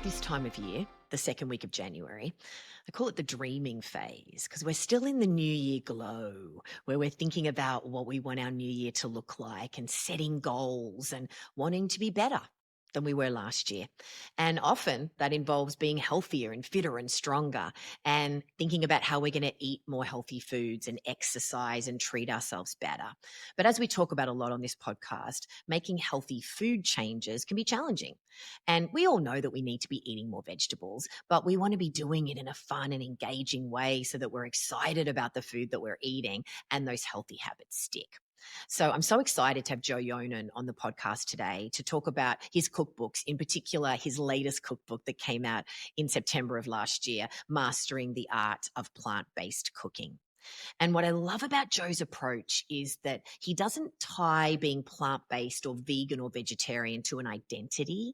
this time of year, the second week of January, I call it the dreaming phase because we're still in the New Year glow where we're thinking about what we want our new year to look like and setting goals and wanting to be better than we were last year. And often that involves being healthier and fitter and stronger and thinking about how we're going to eat more healthy foods and exercise and treat ourselves better. But as we talk about a lot on this podcast, making healthy food changes can be challenging. And we all know that we need to be eating more vegetables, but we want to be doing it in a fun and engaging way so that we're excited about the food that we're eating and those healthy habits stick. So I'm so excited to have Joe Yonan on the podcast today to talk about his cookbooks, in particular his latest cookbook that came out in September of last year, Mastering the Art of Plant-Based Cooking. And what I love about Joe's approach is that he doesn't tie being plant-based or vegan or vegetarian to an identity.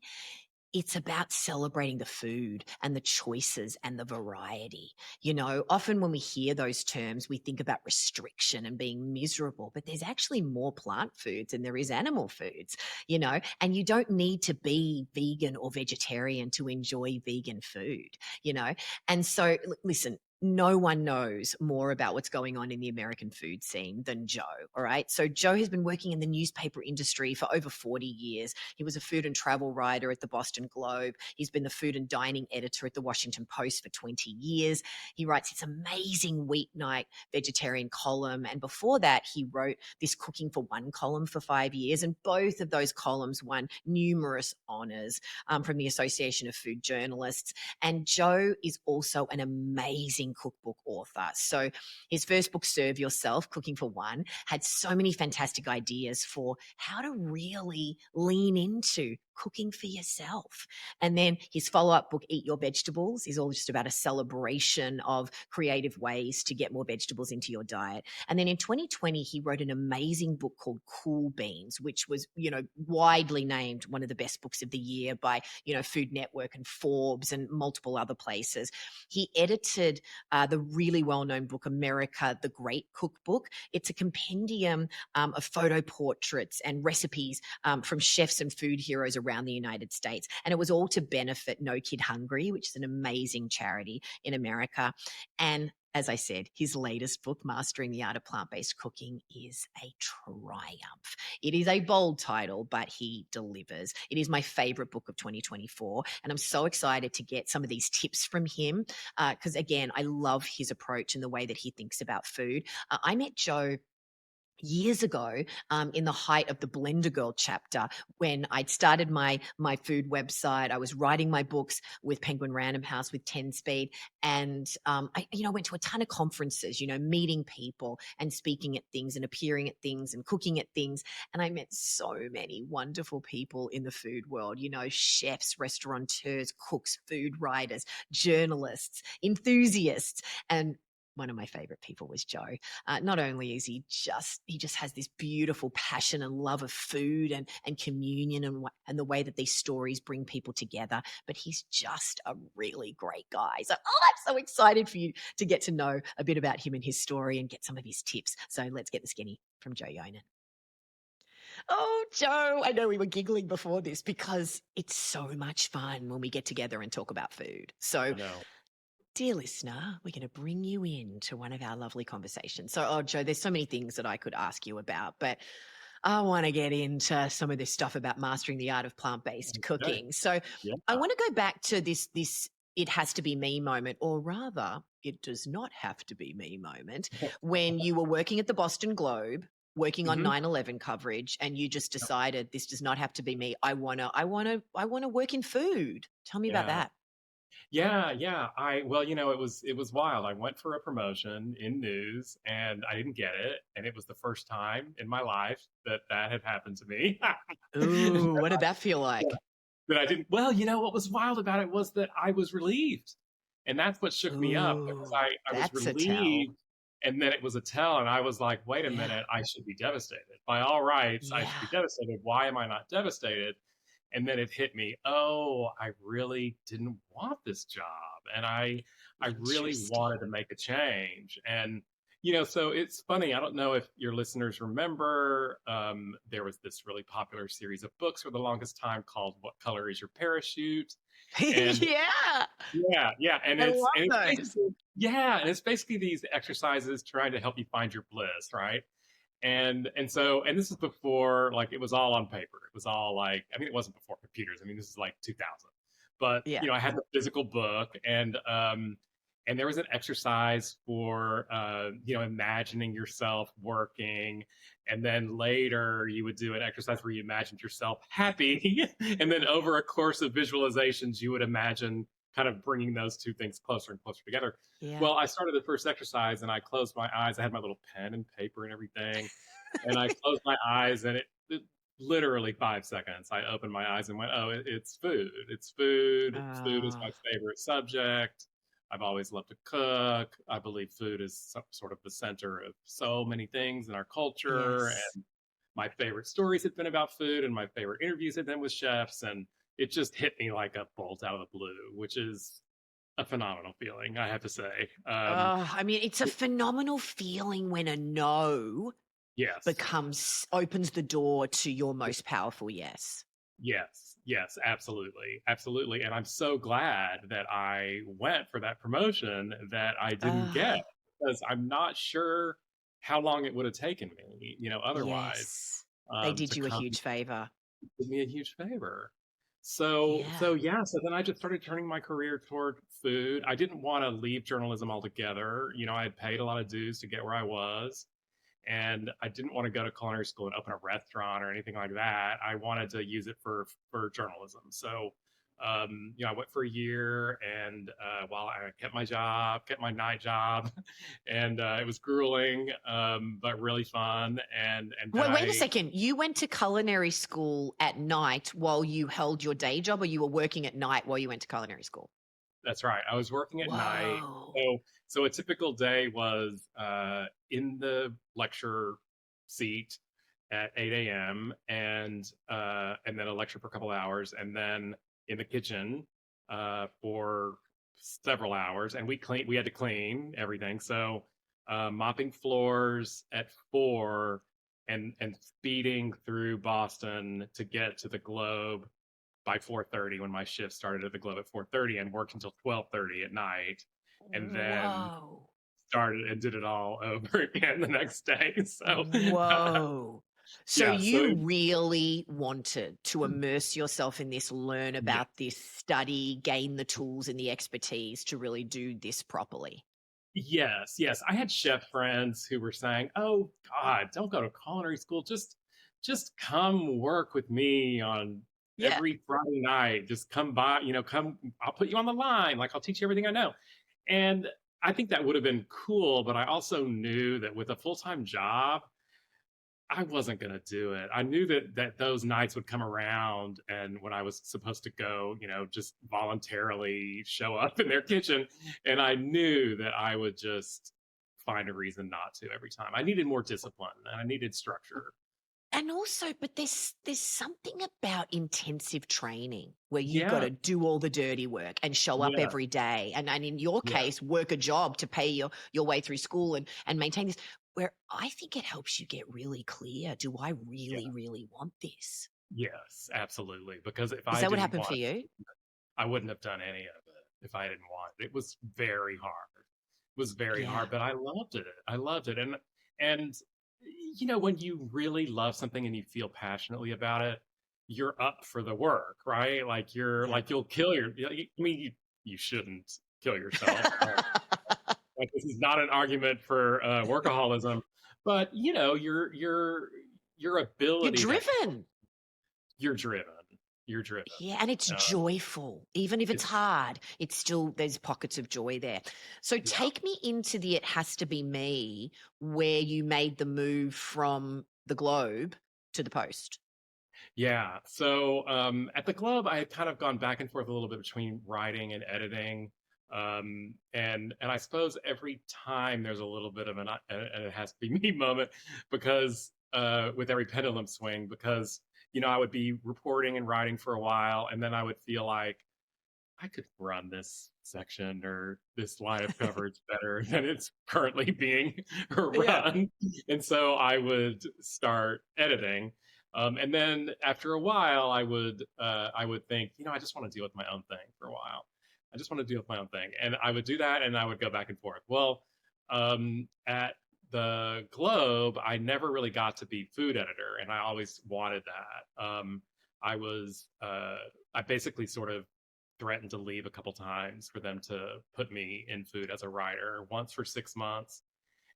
It's about celebrating the food and the choices and the variety. You know, often when we hear those terms, we think about restriction and being miserable, but there's actually more plant foods than there is animal foods, and you don't need to be vegan or vegetarian to enjoy vegan food, you know. And so, listen, no one knows more about what's going on in the American food scene than Joe. All right. So Joe has been working in the newspaper industry for over 40 years. He was a food and travel writer at the Boston Globe. He's been the food and dining editor at the Washington Post for 20 years. He writes this amazing weeknight vegetarian column. And before that, he wrote this Cooking for One column for 5 years. And both of those columns won numerous honors from the Association of Food Journalists. And Joe is also an amazing cookbook author. So his first book, Serve Yourself, Cooking for One, had so many fantastic ideas for how to really lean into cooking for yourself. And then his follow-up book, Eat Your Vegetables, is all just about a celebration of creative ways to get more vegetables into your diet. And then in 2020, he wrote an amazing book called Cool Beans, which was, widely named one of the best books of the year by, Food Network and Forbes and multiple other places. He edited the really well-known book, America, the Great Cookbook. It's a compendium of photo portraits and recipes from chefs and food heroes around the United States. And it was all to benefit No Kid Hungry, which is an amazing charity in America. And as I said, his latest book, Mastering the Art of Plant-Based Cooking, is a triumph. It is a bold title, but he delivers. It is my favorite book of 2024. And I'm so excited to get some of these tips from him because, again, I love his approach and the way that he thinks about food. I met Joe years ago in the height of the Blender Girl chapter when I'd started my food website. I was writing my books with Penguin Random House with 10 Speed. And I went to a ton of conferences, meeting people and speaking at things and appearing at things and cooking at things. And I met so many wonderful people in the food world, chefs, restaurateurs, cooks, food writers, journalists, enthusiasts. And one of my favorite people was Joe. Not only is he just has this beautiful passion and love of food and communion and the way that these stories bring people together, but he's just a really great guy. So I'm so excited for you to get to know a bit about him and his story and get some of his tips. So let's get the skinny from Joe Yonan. Oh, Joe, I know we were giggling before this because it's so much fun when we get together and talk about food. So I know. dear listener, we're going to bring you into one of our lovely conversations. So, Joe, there's so many things that I could ask you about, but I want to get into some of this stuff about mastering the art of plant-based Okay. cooking. So Yeah. I want to go back to this it has to be me moment, or rather, it does not have to be me moment, when you were working at the Boston Globe, working on Mhm. 9/11 coverage, and you just decided this does not have to be me. I want to work in food. Tell me about Yeah. that. Yeah. It was wild. I went for a promotion in news and I didn't get it. And it was the first time in my life that that had happened to me. Ooh, what did that feel Yeah. like? That I didn't, well, what was wild about it was that I was relieved. And that's what shook me up because Ooh, I was that's a tell. relieved and then it was a tell. And I was like, wait a Yeah. minute, I should be devastated. By all rights, I should be Yeah. devastated. Why am I not devastated? And then it hit me, oh, I really didn't want this job. And I really Interesting. wanted to make a change. And so it's funny. I don't know if your listeners remember, there there was this really popular series of books for the longest time called What Color is Your Parachute? And Yeah, yeah, I love and it's those. basically it's basically these exercises trying to help you find your bliss, right? And this is before, like, it was all on paper. It was all like, I mean, it wasn't before computers. I mean, this is like 2000. But Yeah. I had the physical book, and there was an exercise for imagining yourself working, and then later you would do an exercise where you imagined yourself happy, and then over a course of visualizations you would imagine kind of bringing those two things closer and closer together. Yeah. Well, I started the first exercise and I closed my eyes. I had my little pen and paper and everything. And I closed my eyes, and it literally 5 seconds. I opened my eyes and went, oh, it's food. It's food. Food is Oh, my favorite subject. I've always loved to cook. I believe food is sort of the center of so many things in our culture. yes. And my favorite stories have been about food, and my favorite interviews have been with chefs. And it just hit me like a bolt out of the blue, which is a phenomenal feeling, I have to say. I mean, it's a phenomenal feeling when a no Yes, opens the door to your most powerful yes. yes, absolutely, absolutely. And I'm so glad that I went for that promotion that I didn't get, Ah, because I'm not sure how long it would have taken me, otherwise, yes. They did to you a come huge favor. did me a huge favor. So Yeah. yeah, so then I just started turning my career toward food. I didn't want to leave journalism altogether. I had paid a lot of dues to get where I was, and I didn't want to go to culinary school and open a restaurant or anything like that. I wanted to use it for journalism. So, I went for a year, and while I kept my job, kept my night job, and it was grueling, but really fun. And then Wait a I second. You went to culinary school at night while you held your day job, or you were working at night while you went to culinary school? That's right. I was working at night. Whoa. So a typical day was in the lecture seat at 8 a.m. And then a lecture for a couple hours, and then in the kitchen for several hours. And we had to clean everything. So mopping floors at 4, and speeding through Boston to get to the Globe by 4:30 when my shift started at the Globe at 4:30, and worked until 12:30 at night, and then Whoa. started and did it all over again the next day. So Whoa. So yeah, so you really wanted to immerse yourself in this, learn yeah, about this, study, gain the tools and the expertise to really do this properly. yes. I had chef friends who were saying, "Oh God, don't go to culinary school. Just come work with me on Yeah. every Friday night. Just come by, come. I'll put you on the line. Like, I'll teach you everything I know." And I think that would have been cool, but I also knew that with a full-time job, I wasn't going to do it. I knew that those nights would come around, and when I was supposed to go, just voluntarily show up in their kitchen, and I knew that I would just find a reason not to every time. I needed more discipline, and I needed structure. And also, but there's something about intensive training where you've got Yeah, to do all the dirty work and show up yeah, every day. And in your yeah, case, work a job to pay your way through school and maintain this. Where I think it helps you get really clear. Do I yeah. really, really want this? Yes, absolutely. Because if Is I that what didn't happened for want you? it, I wouldn't have done any of it if I didn't want it. It was very hard. It was very Yeah. hard, but I loved it. I loved it. And when you really love something and you feel passionately about it, you're up for the work, right? Like, Yeah. you'll kill I mean, you shouldn't kill yourself. Like, this is not an argument for workaholism, but your You're ability to driven. you're driven. You're driven. Yeah, and it's Uh, joyful. Even if it's it's hard, it's still there's pockets of joy there. So Yeah. take me into the It Has to Be Me, where you made the move from the Globe to the Post. Yeah. So at the Globe, I had kind of gone back and forth a little bit between writing and editing. And I suppose every time there's a little bit of an It Has to Be Me moment, because with every pendulum swing, because I would be reporting and writing for a while, and then I would feel like I could run this section or this line of coverage better than it's currently being Yeah. run. And so I would start editing. And then after a while, I would think, I just want to deal with my own thing for a while. I just want to deal with my own thing, and I would do that, and I would go back and forth. Well, at the Globe, I never really got to be food editor, and I always wanted that. I was I basically sort of threatened to leave a couple times for them to put me in food as a writer, once for 6 months,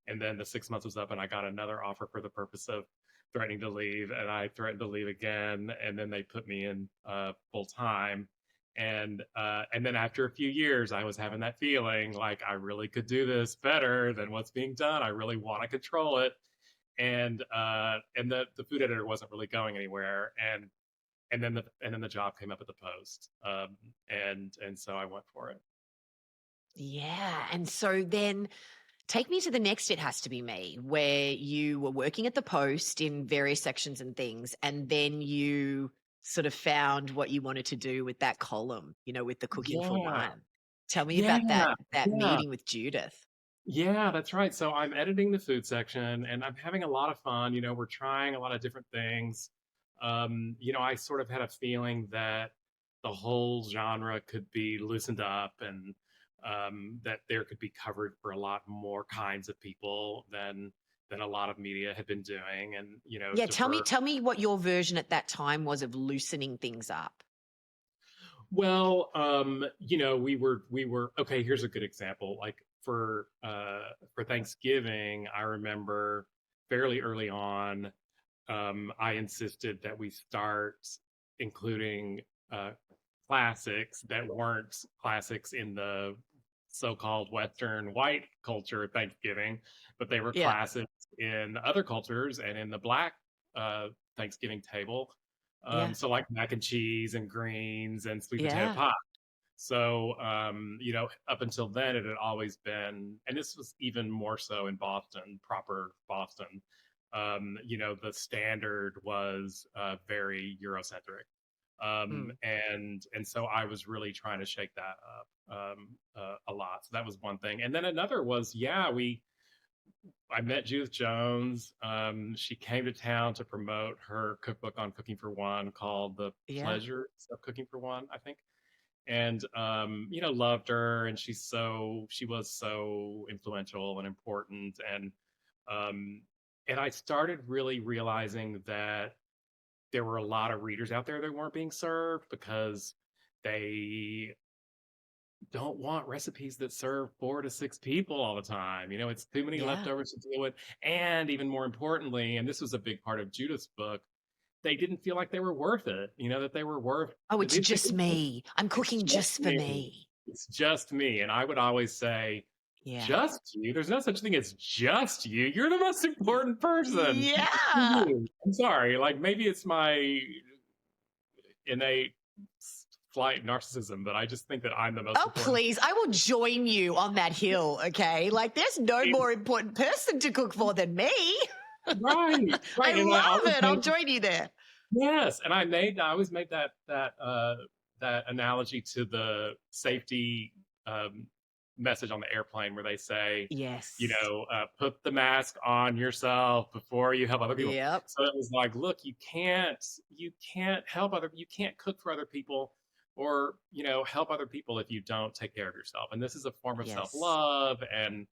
and then the 6 months was up, and I got another offer for the purpose of threatening to leave, and I threatened to leave again, and then they put me in full time. And then after a few years, I was having that feeling like I really could do this better than what's being done. I really want to control it, and the food editor wasn't really going anywhere, and then the job came up at the Post, and so I went for it. Yeah. And so then take me to the next It Has to Be Me, where you were working at the Post in various sections and things, and then you sort of found what you wanted to do with that column, with the Cooking for Yeah, One. Tell me yeah, about that yeah. meeting with Judith. Yeah, that's right. So I'm editing the food section and I'm having a lot of fun. We're trying a lot of different things. I sort of had a feeling that the whole genre could be loosened up, and that there could be covered for a lot more kinds of people than a lot of media had been doing, and Yeah, diverse. tell me what your version at that time was of loosening things up. Well, we were okay. Here's a good example. Like for Thanksgiving, I remember fairly early on, I insisted that we start including uh, classics that weren't classics in the so-called Western white culture of Thanksgiving, but they were Yeah. classics in other cultures and in the Black uh, Thanksgiving table. Yeah. So like mac and cheese and greens and sweet potato Yeah. pie. So, up until then, it had always been, and this was even more so in Boston, proper Boston. The standard was very Eurocentric, Mm. and so I was really trying to shake that up a lot. So that was one thing, and then another was, yeah, I met Judith Jones. She came to town to promote her cookbook on cooking for one called "The Yeah. Pleasures of Cooking for One," I think, and loved her, and she was so influential and important, um and I started really realizing that there were a lot of readers out there that weren't being served because they don't want recipes that serve 4 to 6 people all the time. It's too many Yeah. leftovers to deal with, and even more importantly, and this was a big part of Judith's book, they didn't feel like they were worth it. That they were worth. Oh, They it's didn't think just me. I'm it's cooking just just for me. me. It's just me. And I would always say, Yeah. just you? There's no such thing as just you. You're the most important person. Yeah. You. I'm sorry. Like maybe it's my innate flight narcissism, but I just think that I'm the most Oh, important. please. I will join you on that hill, okay? Like, there's no more important person to cook for than me. Right, I right. And I love always it. I'll made join you there. yes, and I always made that analogy to the safety um, message on the airplane where they say, Yes. put the mask on yourself before you help other people. Yep. So it was like, look, you can't you can't cook for other people, or help other people if you don't take care of yourself. And this is a form of self Yes. love, and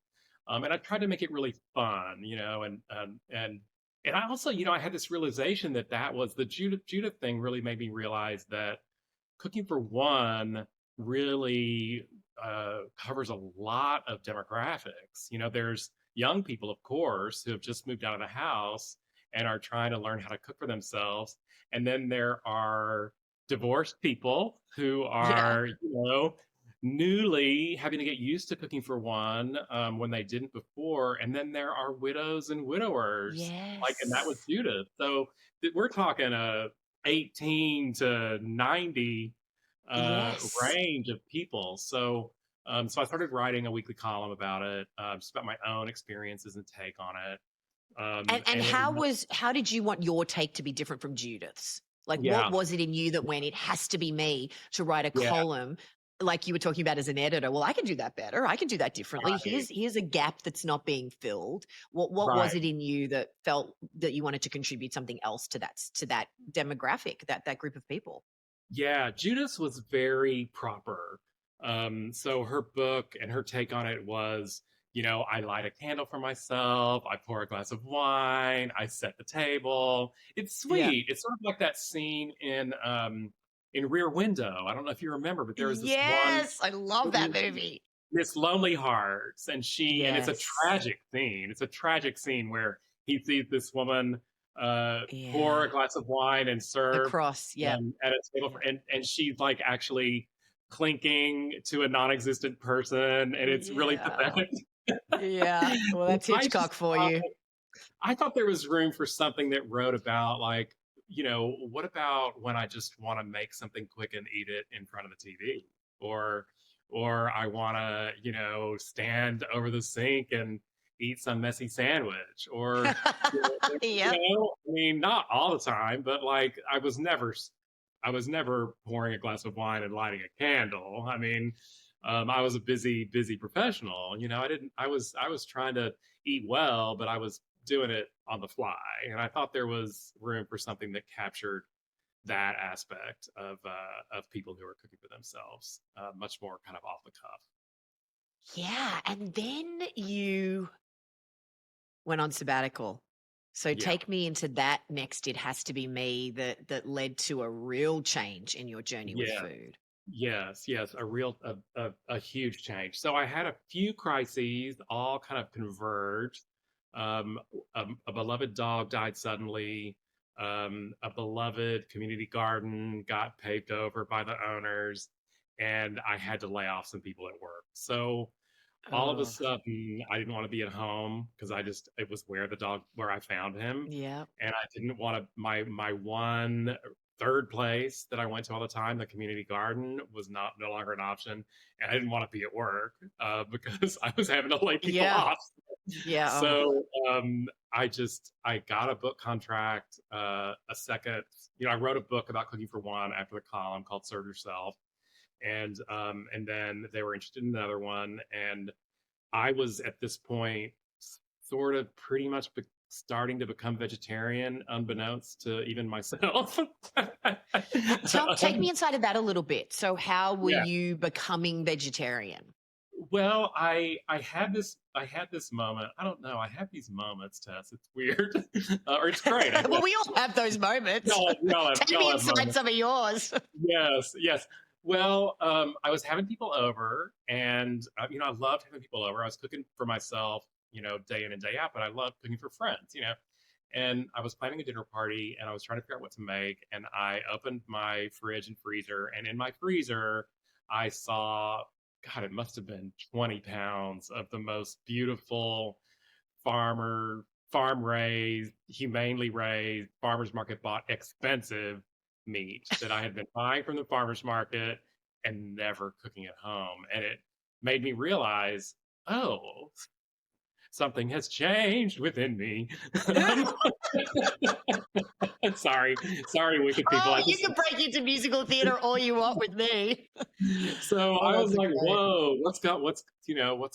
I tried to make it really fun, and I also, I had this realization that was the Judith thing really made me realize that cooking for one really covers a lot of demographics. There's young people, of course, who have just moved out of the house and are trying to learn how to cook for themselves. And then there are divorced people who Yeah. are, newly having to get used to cooking for one when they didn't before. And then there are widows and widowers, and that was Yes. Judith. So we're talking a 18 to 90 Yes. range of people. So I started writing a weekly column about it, just about my own experiences and take on it. And And it, how did you want your take to be different from Judith's? Like, what yeah, was it in you that when it has to be me to write a yeah, column? like you were talking about as an editor, well, I can do that better. I can do that differently. Right. Here's a gap that's not being filled. What was Right. it in you that felt that you wanted to contribute something else to that demographic, that group of people? Yeah, Judith was very proper. So her book and her take on it was, I light a candle for myself, I pour a glass of wine, I set the table. It's Yeah. sweet. It's sort of like that scene in Rear Window. I don't know if you remember, but there was this one Yes, I love that movie. Miss Lonely Hearts, and it's a Yes. tragic scene. It's a tragic scene where he sees this woman pour a Yeah. glass of wine and serve Across. Yep. at a table, Yep. and she's like actually clinking to a non-existent person, and it's really Yeah. pathetic. Yeah. Well, And that's I just Hitchcock for thought you. I thought there was room for something that wrote about like, what about when I just want to make something quick and eat it in front of the TV? Or I want to, stand over the sink and eat some messy sandwich. Or Yep. I mean, not all the time, but like I was never pouring a glass of wine and lighting a candle. I mean, I was a busy professional. I was trying to eat well, but I was doing it on the fly, and I thought there was room for something that captured that aspect of people who are cooking for themselves, much more kind of off the cuff. Yeah. And then you went on sabbatical. So Yeah. take me into that next It Has to Be Me that led to a real change in your journey with Yeah. food. Yes, a huge change. So I had a few crises, all kind of converged. Um, a beloved dog died suddenly. A beloved community garden got paved over by the owners, and I had to lay off some people at work. So all of a Oh, sudden, I didn't want to be at home because it was where I found him, yeah. and I didn't want to. My one third place that I went to all the time, the community garden, was not no longer an option, and I didn't want to be at work because I was having to lay people Yeah. off. Yeah. Oh, So I got a book contract. A second, I wrote a book about cooking for one after the column called "Serve Yourself," and then they were interested in another one, and I was at this point sort of pretty much starting to become vegetarian, unbeknownst to even myself. take me inside of that a little bit. So how were Yeah. you becoming vegetarian? Well, I had this moment. I don't know. I have these moments, Tess. It's weird, or it's great. I Well, guess we all have those moments. Take me y'all have inside moments. some of yours. Yes, yes. Well, I was having people over, and I loved having people over. I was cooking for myself, day in and day out, but I loved cooking for friends, And I was planning a dinner party, and I was trying to figure out what to make. And I opened my fridge and freezer, and in my freezer, I saw, God, it must have been 20 pounds of the most beautiful farm raised, humanely raised, farmers market bought expensive meat that I had been buying from the farmers market and never cooking at home. And it made me realize, oh, something has changed within me. Sorry, wicked people. Oh, I you just can break into musical theater all you want with me. so Oh, I was that's like, great. whoa, what's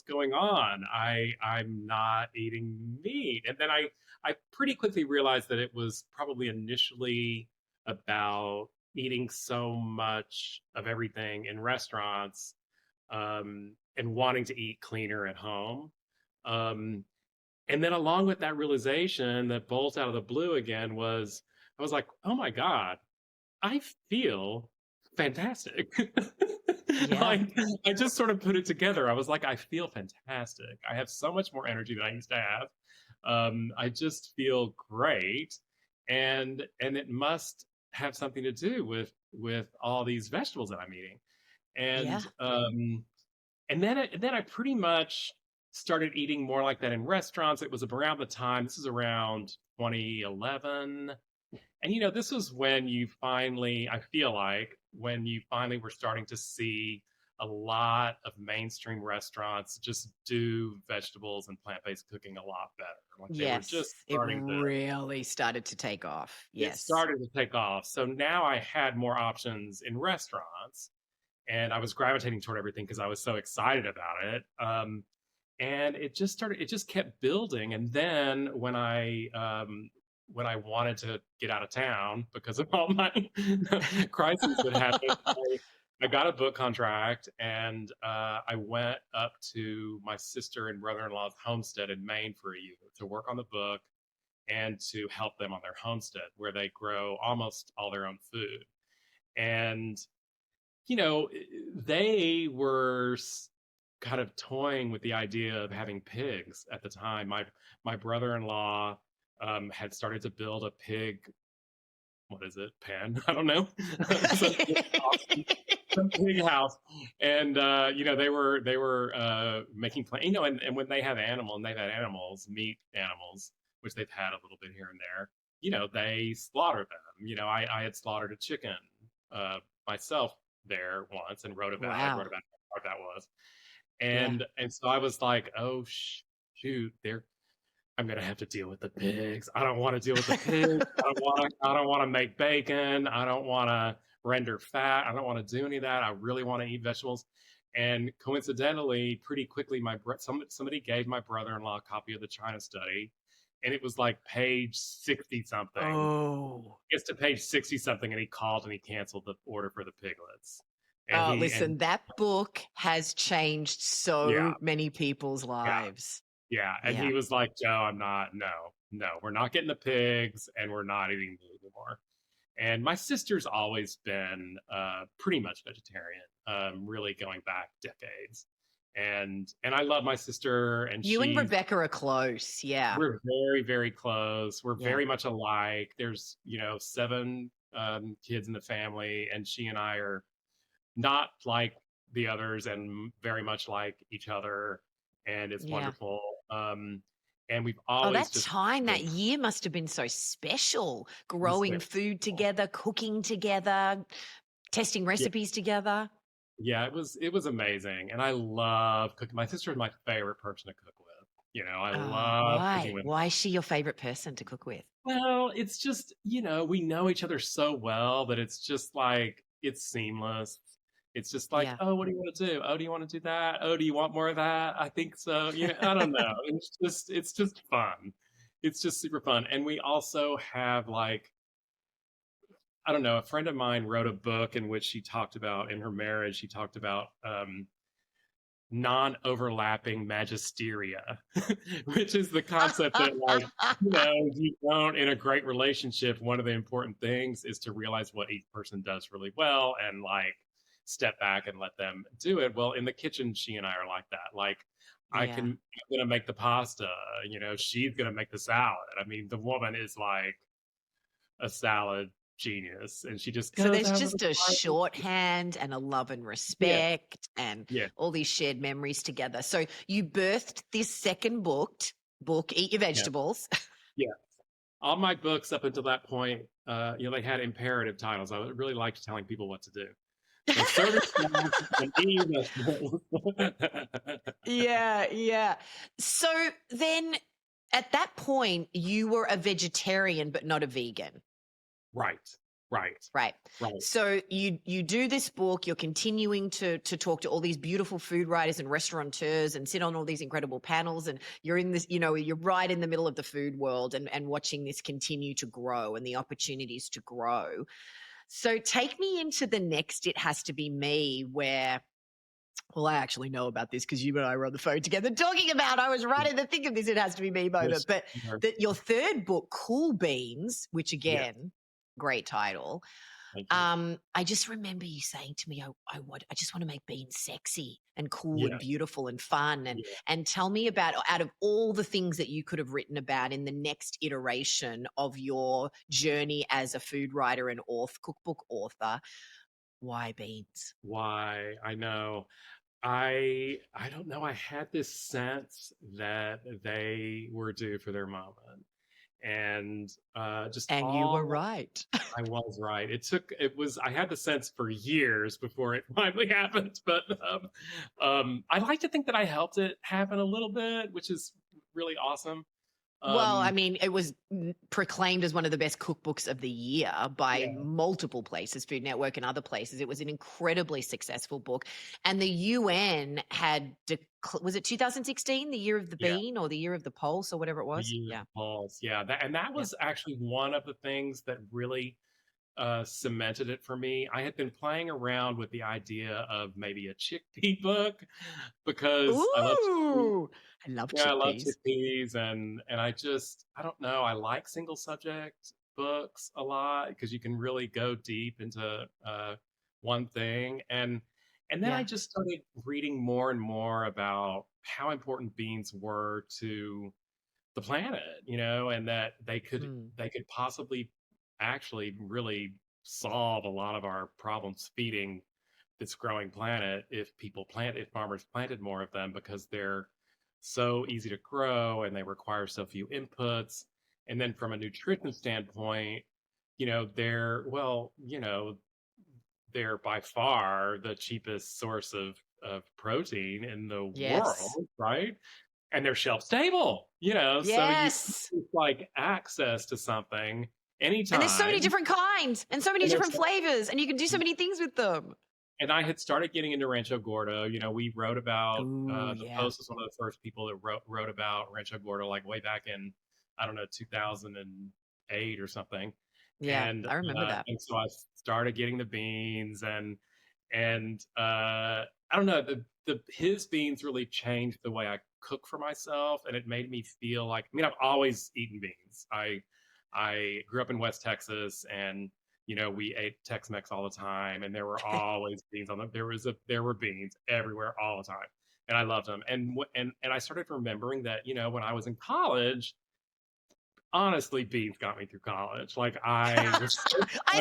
going on? I'm not eating meat. And then I pretty quickly realized that it was probably initially about eating so much of everything in restaurants, and wanting to eat cleaner at home. Um, and then along with that realization that bolt out of the blue again was I was like, oh my God, I feel fantastic. Yeah. Like, I just sort of put it together. I was like, I feel fantastic. I have so much more energy than I used to have. I just feel great, and it must have something to do with all these vegetables that I'm eating. Yeah. And then I pretty much started eating more like that in restaurants. It was around the time. This is around 2011, and this was when I feel like, when you finally were starting to see a lot of mainstream restaurants just do vegetables and plant-based cooking a lot better. Like they were Yes. just It really started to take off. it Yes. started to take off. So now I had more options in restaurants. and I was gravitating toward everything because I was so excited about it. And it just kept building. And then when I wanted to get out of town because of all my crises that happened, I got a book contract, and I went up to my sister and brother-in-law's homestead in Maine for a year to work on the book and to help them on their homestead where they grow almost all their own food. And, you know, they were kind of toying with the idea of having pigs at the time. My brother-in-law had started to build a pig, what is it, pen? I don't know. Some pig house. And you know, they were making plans, you know, and when they have animals, and they've had animals, meat animals, which they've had a little bit here and there, you know, they slaughter them. You know, I had slaughtered a chicken uh myself there once and I wrote Wow. about how hard that was. Yeah. And so I was like, oh shoot, they're I'm gonna have to deal with the pigs. I don't want to deal with the pigs. I don't want to make bacon. I don't want to render fat. I don't want to do any of that. I really want to eat vegetables. And coincidentally, pretty quickly, somebody gave my brother-in-law a copy of the China Study, and it was like page 60 something. Oh. Gets to page 60 something, and he called and he canceled the order for the piglets. And Listen, that book has changed yeah, so many people's yeah. lives. Yeah, and Yeah. he was like, "Joe, I'm not. No, we're not getting the pigs, and we're not eating meat anymore." And my sister's always been pretty much vegetarian, really going back decades. And I love my sister, and You and Rebecca are close. Yeah. we're very, very close. We're Yeah. very much alike. There's, you know, 7 kids in the family, and she and I are not like the others and very much like each other, and it's Yeah. wonderful. And we've Oh, always that just time, that year must have been so special. was Growing food together, cooking together, testing yeah, recipes together. yeah, it was amazing, and I love cooking. My sister is my favorite person to cook with. You know, I love cooking Why? with. Why is she your favorite person to cook with? Well, it's just, you know, we know each other so well that it's just like it's seamless. It's just like, Yeah. oh, what do you want to do? Oh, do you want to do that? Oh, do you want more of that? I think so. You know, I don't know. It's just fun. It's just super fun. And we also have like, I don't know, a friend of mine wrote a book in which she talked about in her marriage, she talked about non-overlapping magisteria, which is the concept that, like, you know, you don't, in a great relationship, one of the important things is to realize what each person does really well and like step back and let them do it. Well, in the kitchen, she and I are like that. Like, Yeah. I'm gonna make the pasta, you know, she's gonna make the salad. I mean, the woman is like a salad genius, and she just So goes there's out to the just a market. shorthand and a love and Yeah, respect and yeah, all these shared memories together. So you birthed this second book, Eat Your yeah, Vegetables. yeah. All my books up until that point, you know, they had imperative titles. I really liked telling people what to do. So serve yourself and eat vegetables. Yeah, yeah. So then at that point, you were a vegetarian, but not a vegan. Right, right, Right. right. So you do this book, you're continuing to talk to all these beautiful food writers and restaurateurs and sit on all these incredible panels, and you're in this, you know, you're right in the middle of the food world and watching this continue to grow and the opportunities to grow. So take me into the next It Has to Be Me, where well, I actually know about this because you and I were on the phone together talking about. I was right in the thick of this It Has to Be Me moment. Yes, But sure. that your third book, Cool Beans, which Yes, again, great title. thank you. I just remember you saying to me, I just want to make beans sexy and cool and Yes, beautiful and fun. yeah. And tell me about, out of all the things that you could have written about in the next iteration of your journey as a food writer and cookbook author, why beans? Why? I know. I don't know. I had this sense that they were due for their moment, and just And you were all right. I was right. I had the sense for years before it finally happened, but I like to think that I helped it happen a little bit, which is really awesome. Well, I Um, mean, it was proclaimed as one of the best cookbooks of the year by yeah, multiple places, Food Network and other places. It was an incredibly successful book. And the UN had, was it 2016, the year of the yeah. bean or the year of the pulse or whatever it The was? year of Yeah. the pulse, yeah, that Yeah. was actually one of the things that really cemented it for me. I had been playing around with the idea of maybe a chickpea book because I love chickpeas. Ooh, I love Yeah, I love chickpeas. chickpeas, and I don't know, I like single subject books a lot because you can really go deep into one thing, and then I Yeah. just started reading more and more about how important beans were to the planet, and that Mm. they could possibly actually really solve a lot of our problems feeding this growing planet if farmers planted more of them because they're so easy to grow and they require so few inputs. And then from a nutrition standpoint, they're by far the cheapest source of protein in the Yes. world, right? And they're shelf stable, so you Yes. it's like access to something And there's so many anytime. different kinds and so many And there's different flavors, and you can do so many things with them. and I had started getting into Rancho Gordo. We wrote about Ooh, the yeah. Post was one of the first people that wrote about Rancho Gordo, like way back in, I don't know, 2008 or something. Yeah, And I remember that. and so I started getting the beans, and I don't know, the his beans really changed the way I cook for myself, and it made me feel like, I mean, I've always eaten beans. I grew up in West Texas, and we ate Tex-Mex all the time, and there were always beans on them. There were beans everywhere all the time, and I loved them. And I started remembering that when I was in college, honestly, beans got me through college. Like I I was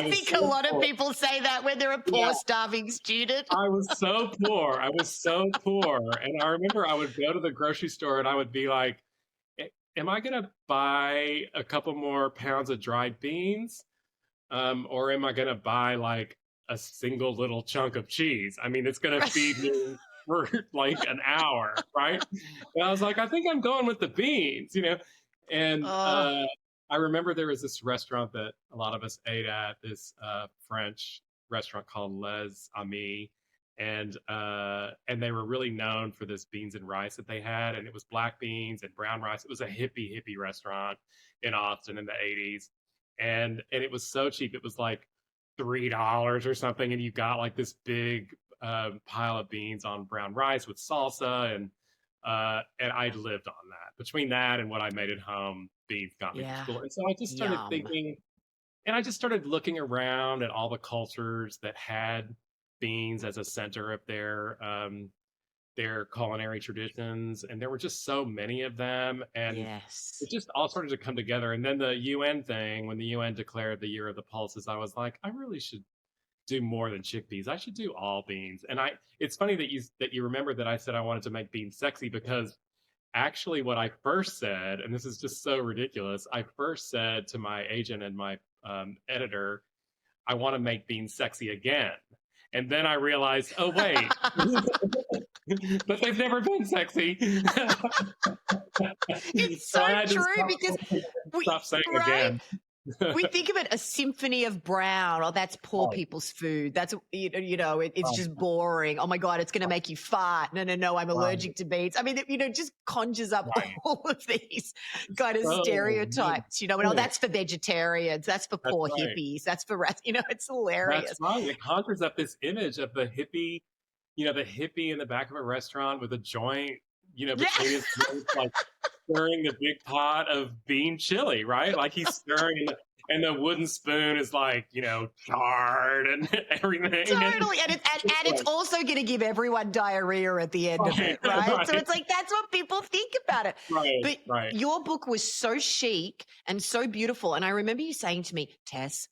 think a so lot of poor. people say that when they're a Yeah, poor, starving student. I was so poor. I was so poor, and I remember I would go to the grocery store and I would be like, Am I gonna buy a couple more pounds of dried beans? Or am I gonna buy like a single little chunk of cheese? I mean, it's gonna feed me for like an hour, right? And I was like, I think I'm going with the beans. And Oh, I remember there was this restaurant that a lot of us ate at, this French restaurant called Les Amis, and they were really known for this beans and rice that they had, and it was black beans and brown rice. It was a hippie restaurant in Austin in the 80s, and it was so cheap. It was like $3 or something, and you got like this big pile of beans on brown rice with salsa, and I lived on that. Between that and what I made at home, beans got me through yeah. school. And so I just started Yum. thinking, and I just started looking around at all the cultures that had beans as a center of their culinary traditions, and there were just so many of them, and Yes. it just all started to come together. And then the UN thing, when the UN declared the year of the pulses, I was like, I really should do more than chickpeas. I should do all beans. And it's funny that you remember that I said I wanted to make beans sexy, because actually what I first said, and this is just so ridiculous, I first said to my agent and my editor, I want to make beans sexy again. And then I realized, oh wait, but they've never been sexy. It's so So I had to true because we, stop saying right? again. We think of it a symphony of brown. Oh, that's poor Right, people's food. That's it's right, just boring. Oh my god, it's going to make you fart. No, no, no. I'm right, allergic to beets. I mean, it just conjures up right. all of these kind of So many stereotypes. And things. that's for vegetarians. That's for That's poor right. hippies. That's for it's That's hilarious. right. It conjures up this image of the hippie in the back of a restaurant with a joint, Yeah. between his legs, like stirring the big pot of bean chili, right? Like he's stirring, and the wooden spoon is like, charred and everything. And Totally. And it's like, also going to give everyone diarrhea at the end of right, it, right? So right, it's like, that's what people think about it. right, But right. your book was so chic and so beautiful. And I remember you saying to me, Tess,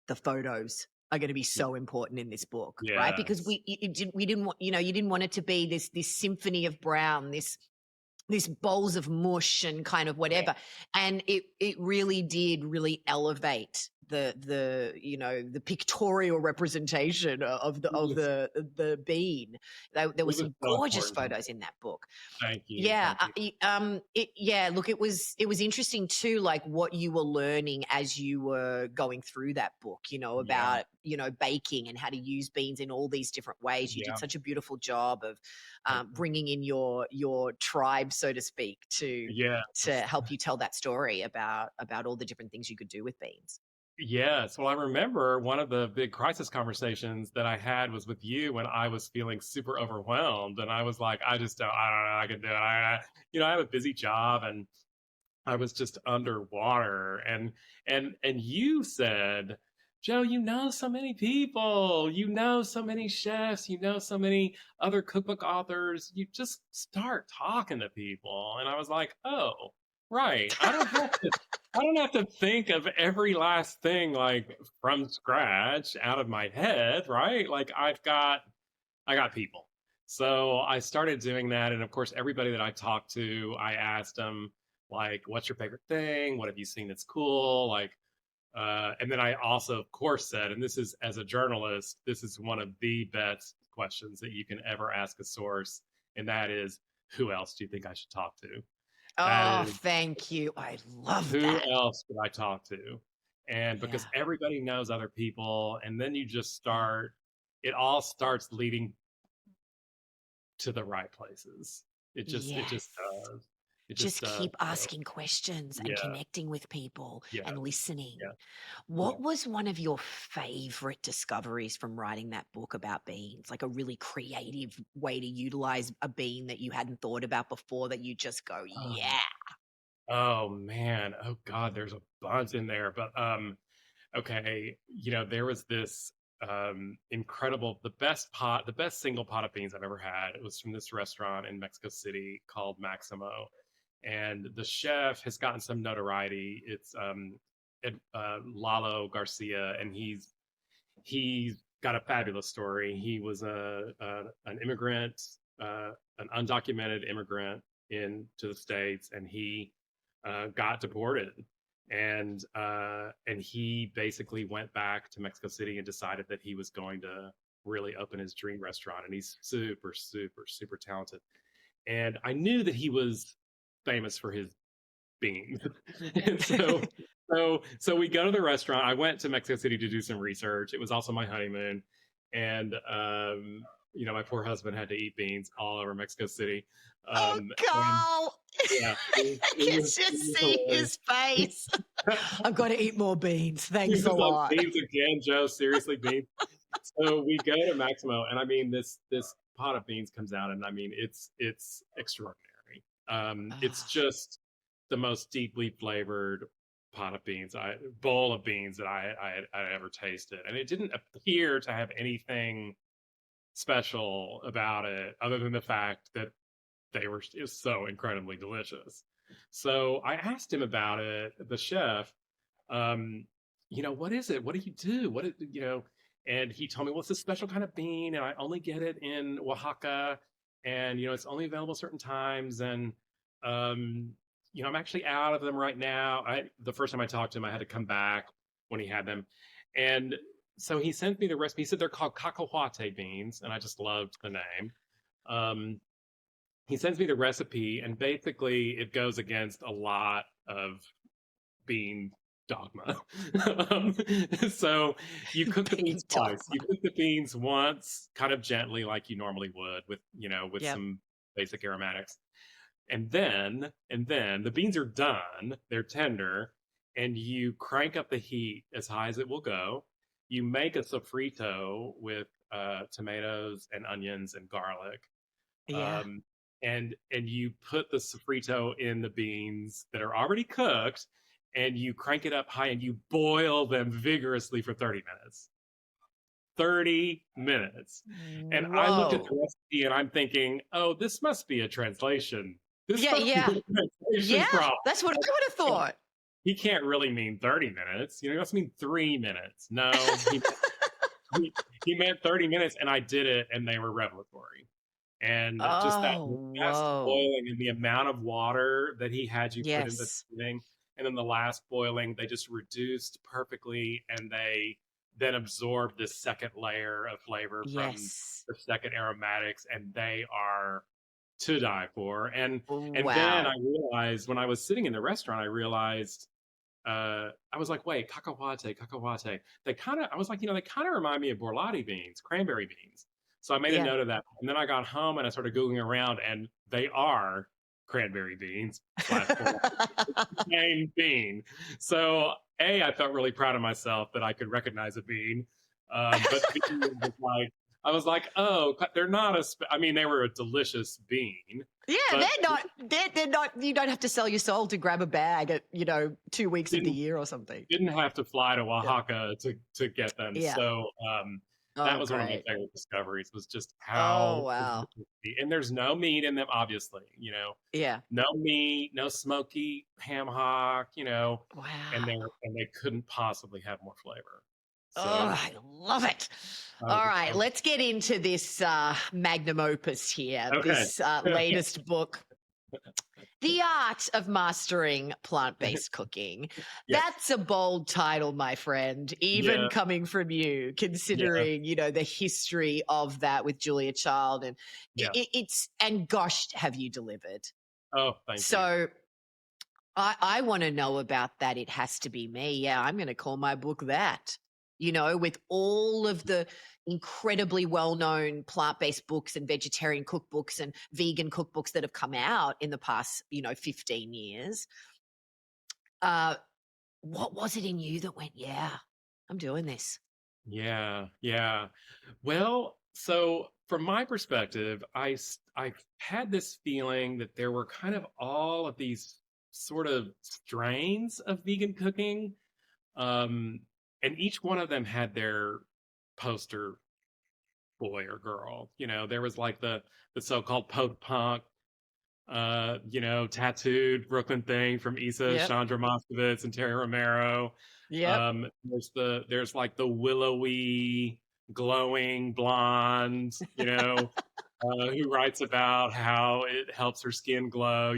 the photos are going to be so important in this book, right? Because Yes. we didn't want, you didn't want it to be this symphony of brown, this these bowls of mush and kind of whatever. And it really did really elevate the pictorial representation of It was the bean. There were it was some so gorgeous important. photos in that book. Thank you, Yeah, thank you. look, it was interesting too, like what you were learning as you were going through that book, Yeah, about, baking and how to use beans in all these different ways. You did yeah, such a beautiful job of thank you. bringing in your tribe, so to speak, to Yes. help you tell that story about all the different things you could do with beans. Yes. Well, I remember one of the big crisis conversations that I had was with you when I was feeling super overwhelmed, and I was like, I don't know, I can do it. I have a busy job, and I was just underwater. And you said, Joe, you know so many people, you know so many chefs, you know so many other cookbook authors. You just start talking to people. And I was like, oh, right. I don't have to think of every last thing like from scratch out of my head, right? Like I got people. So I started doing that. And of course, everybody that I talked to, I asked them, like, what's your favorite thing? What have you seen that's cool? Like, and then I also, of course, said, and this is as a journalist, this is one of the best questions that you can ever ask a source. And that is, who else do you think I should talk to? That Oh, is, thank you. I love who that. else could I talk to? And because Yeah. everybody knows other people, and then you just Yeah. start, it all starts leading to the right places. It just Yes. does. It just Just does. keep So asking questions and yeah, connecting with people yeah, and listening. yeah, yeah. What was one of your favorite discoveries from writing that book about beans? Like a really creative way to utilize a bean that you hadn't thought about before that you just go, Um, yeah. oh man. Oh God, there's a bunch in there. But okay, there was this incredible, the best single pot of beans I've ever had. It was from this restaurant in Mexico City called Maximo. And the chef has gotten some notoriety. It's Lalo Garcia, and he's got a fabulous story. He was an immigrant, an undocumented immigrant into the States, and he got deported. And he basically went back to Mexico City and decided that he was going to really open his dream restaurant. And he's super, super, super talented. And I knew that he was famous for his beans. And so we go to the restaurant. I went to Mexico City to do some research. It was also my honeymoon, and my poor husband had to eat beans all over Mexico City. Oh, And Carl. yeah, I it can was it just was see hilarious. his face. I've got to eat more beans. He Thanks a was like, lot. beans again, Joe. Seriously, beans. So we go to Maximo, and I mean, this pot of beans comes out, and I mean, it's extraordinary. It's Ah, just the most deeply flavored bowl of beans that I ever tasted, and it didn't appear to have anything special about it, other than the fact that it was so incredibly delicious. So I asked him about it, the chef, um, what is it? What do you do? And he told me, well, it's a special kind of bean, and I only get it in Oaxaca, and it's only available certain times, and um, I'm actually out of them right now. The first time I talked to him, I had to come back when he had them, and so he sent me the recipe. He said they're called cacahuate beans, and I just loved the name. Um, he sends me the recipe, and basically it goes against a lot of bean dogma. um, so you cook the bean beans twice. dogma. You cook the beans once, kind of gently, like you normally would, with Yep. some basic aromatics, and then the beans are done. They're tender, and you crank up the heat as high as it will go. You make a sofrito with tomatoes and onions and garlic, Yeah. um, and you put the sofrito in the beans that are already cooked, and you crank it up high, and you boil them vigorously for 30 minutes. 30 minutes. And I looked at the Whoa. recipe, and I'm thinking, oh, this must be a translation. This Yeah, must be yeah. a translation Yeah. problem. That's what I would have thought. He can't really mean 30 minutes. He must mean 3 minutes. No, he meant 30 minutes, and I did it, and they were revelatory. And just that Oh, last whoa. boiling and the amount of water that he had you put in the Yes. thing, and then the last boiling, they just reduced perfectly, and they then absorbed this second layer of flavor from Yes. the second aromatics, and they are to die for. And then I Wow. realized when I was sitting in the restaurant, I realized I was like, wait, cacahuate, cacahuate. They kind of, I was like, they kind of remind me of borlotti beans, cranberry beans. So I made a Yeah. note of that. And then I got home and I started Googling around, and they are cranberry beans slash borlotti beans. It's the same bean. So I felt really proud of myself that I could recognize a bean. But B, I was like, oh, they're not I mean, they were a delicious bean, Yeah, but they're not, you don't have to sell your soul to grab a bag at, 2 weeks of the didn't year or something. didn't have to fly to Yeah. Oaxaca to get them. Yeah. So that Oh, was one of my great. favorite discoveries, was just Oh, how wow. and there's no meat in them, obviously, Yeah. no meat, no smoky ham hock, and Wow. they couldn't possibly have more flavor. Oh, So I love it. I All was, right, let's get into this magnum opus here, okay. this latest book, The Art of Mastering Plant-Based Cooking. Yes. That's a bold title, my friend, even Yeah. coming from you, Yeah. considering, the history of that with Julia Child. And Yeah. and gosh, have you delivered. Oh, thank you. So I want to know about that. It has to be me. Yeah, I'm going to call my book that. With all of the incredibly well known plant based books and vegetarian cookbooks and vegan cookbooks that have come out in the past, 15 years. Uh, what was it in you that went, yeah, I'm doing this? Yeah. Yeah. Well, so from my perspective, I had this feeling that there were kind of all of these sort of strains of vegan cooking, um, and each one of them had their poster boy or girl. There was like the so-called post punk, tattooed Brooklyn thing from Issa, Yep. Chandra Moskowitz, and Terry Romero. Yep. There's like the willowy, glowing blonde, who writes about how it helps her skin glow.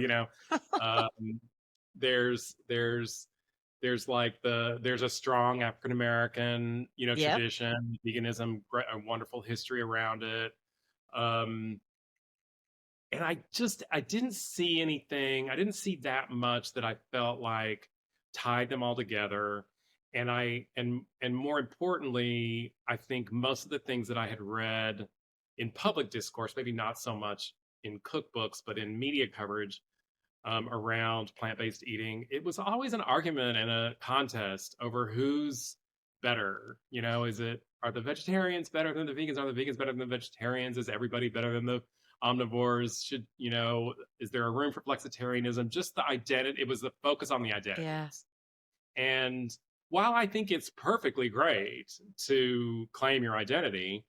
Um, there's like there's a strong African American, Yep. tradition, veganism, a wonderful history around it. Um, and I didn't see anything. I didn't see that much that I felt like tied them all together. And more importantly, I think most of the things that I had read in public discourse, maybe not so much in cookbooks, but in media coverage, around plant-based eating, it was always an argument and a contest over who's better. Are the vegetarians better than the vegans? Are the vegans better than the vegetarians? Is everybody better than the omnivores? Is there a room for flexitarianism? Just the identity. It was the focus on the Yeah. identities. And while I think it's perfectly great to claim your identity,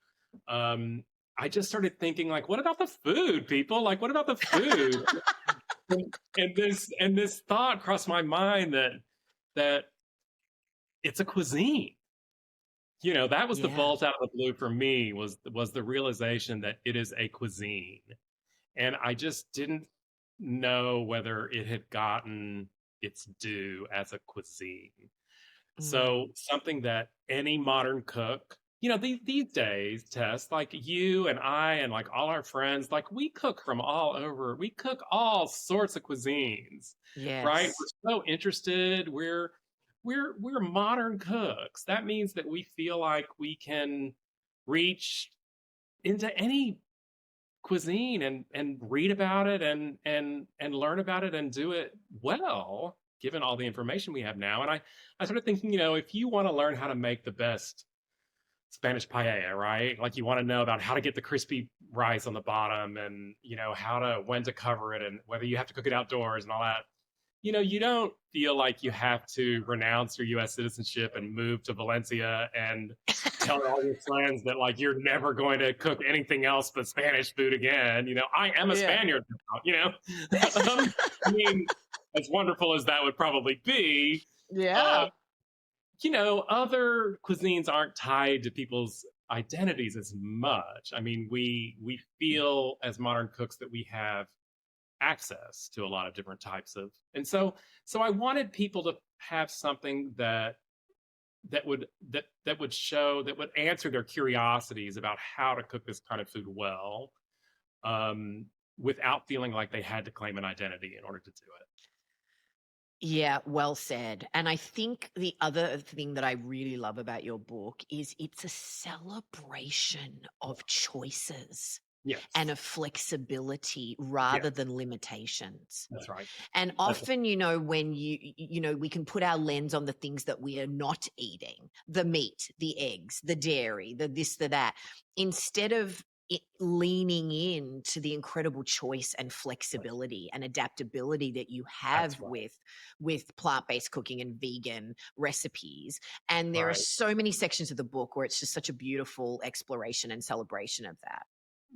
um, I just started thinking, like, what about the food, people? Like, what about the food? And this thought crossed my mind that it's a cuisine. That was the Yeah. bolt out of the blue for me, was the realization that it is a cuisine. And I just didn't know whether it had gotten its due as a cuisine. So Mm. something that any modern cook, these days, Tess, like you and I and like all our friends, like we cook from all over. We cook all sorts of cuisines, right? Yes. We're so interested. We're modern cooks. That means that we feel like we can reach into any cuisine and read about it and learn about it and do it well, given all the information we have now. And I started thinking, if you want to learn how to make the best Spanish paella, right? Like, you want to know about how to get the crispy rice on the bottom, and when to cover it, and whether you have to cook it outdoors and all that. You don't feel like you have to renounce your US citizenship and move to Valencia and tell all your friends that, like, you're never going to cook anything else but Spanish food again. I am a Yeah. Spaniard now. I mean, as wonderful as that would probably be, uh, Yeah. other cuisines aren't tied to people's identities as much. I mean, we feel as modern cooks that we have access to a lot of different types of, and so I wanted people to have something that would show, that would answer their curiosities about how to cook this kind of food well, um, without feeling like they had to claim an identity in order to do it. Yeah, well said. And I think the other thing that I really love about your book is it's a celebration of choices and Yes, of flexibility yes, rather than limitations. that's right. And That's often, when we can put our lens on the things that we are not eating, the meat, the eggs, the dairy, the this, the that, instead of leaning in to the incredible choice and right. flexibility and adaptability that you have That's right. with plant-based cooking and vegan recipes. And there are Right. so many sections of the book where it's just such a beautiful exploration and celebration of that.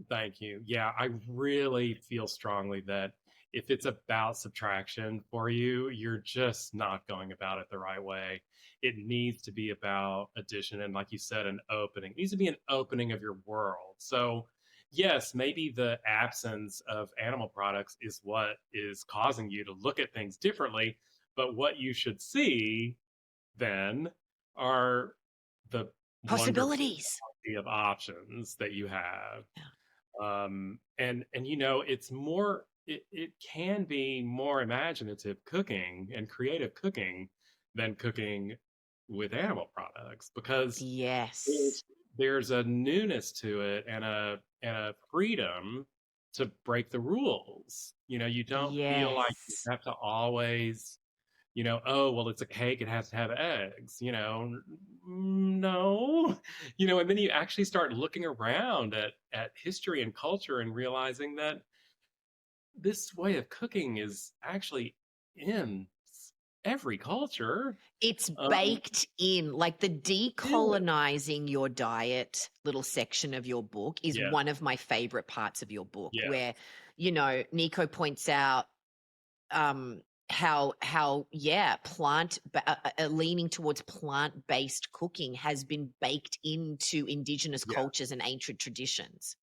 Thank you. Yeah, I really feel strongly that if it's about subtraction for you, you're just not going about it the right way. It needs to be about addition. And like you said, an opening. It needs to be an opening of your world. So, yes, maybe the absence of animal products is what is causing you to look at things differently. But what you should see then are the wonderful Possibilities. variety of options that you have. Yeah. And you know, it's more, it can be more imaginative cooking and creative cooking than cooking with animal products, because Yes. there's there's a newness to it, and a freedom to break the rules. You know, you don't feel like you Yes. have to always, oh, well, it's a cake, it has to have eggs, no, and then you actually start looking around at history and culture and realizing that this way of cooking is actually in every culture. It's Um, baked in, like the yeah, decolonizing your diet little section of your book is yeah, one of my favorite parts of your book, yeah, where, Nico points out how yeah, leaning towards plant-based cooking has been baked into indigenous yeah. cultures and ancient traditions.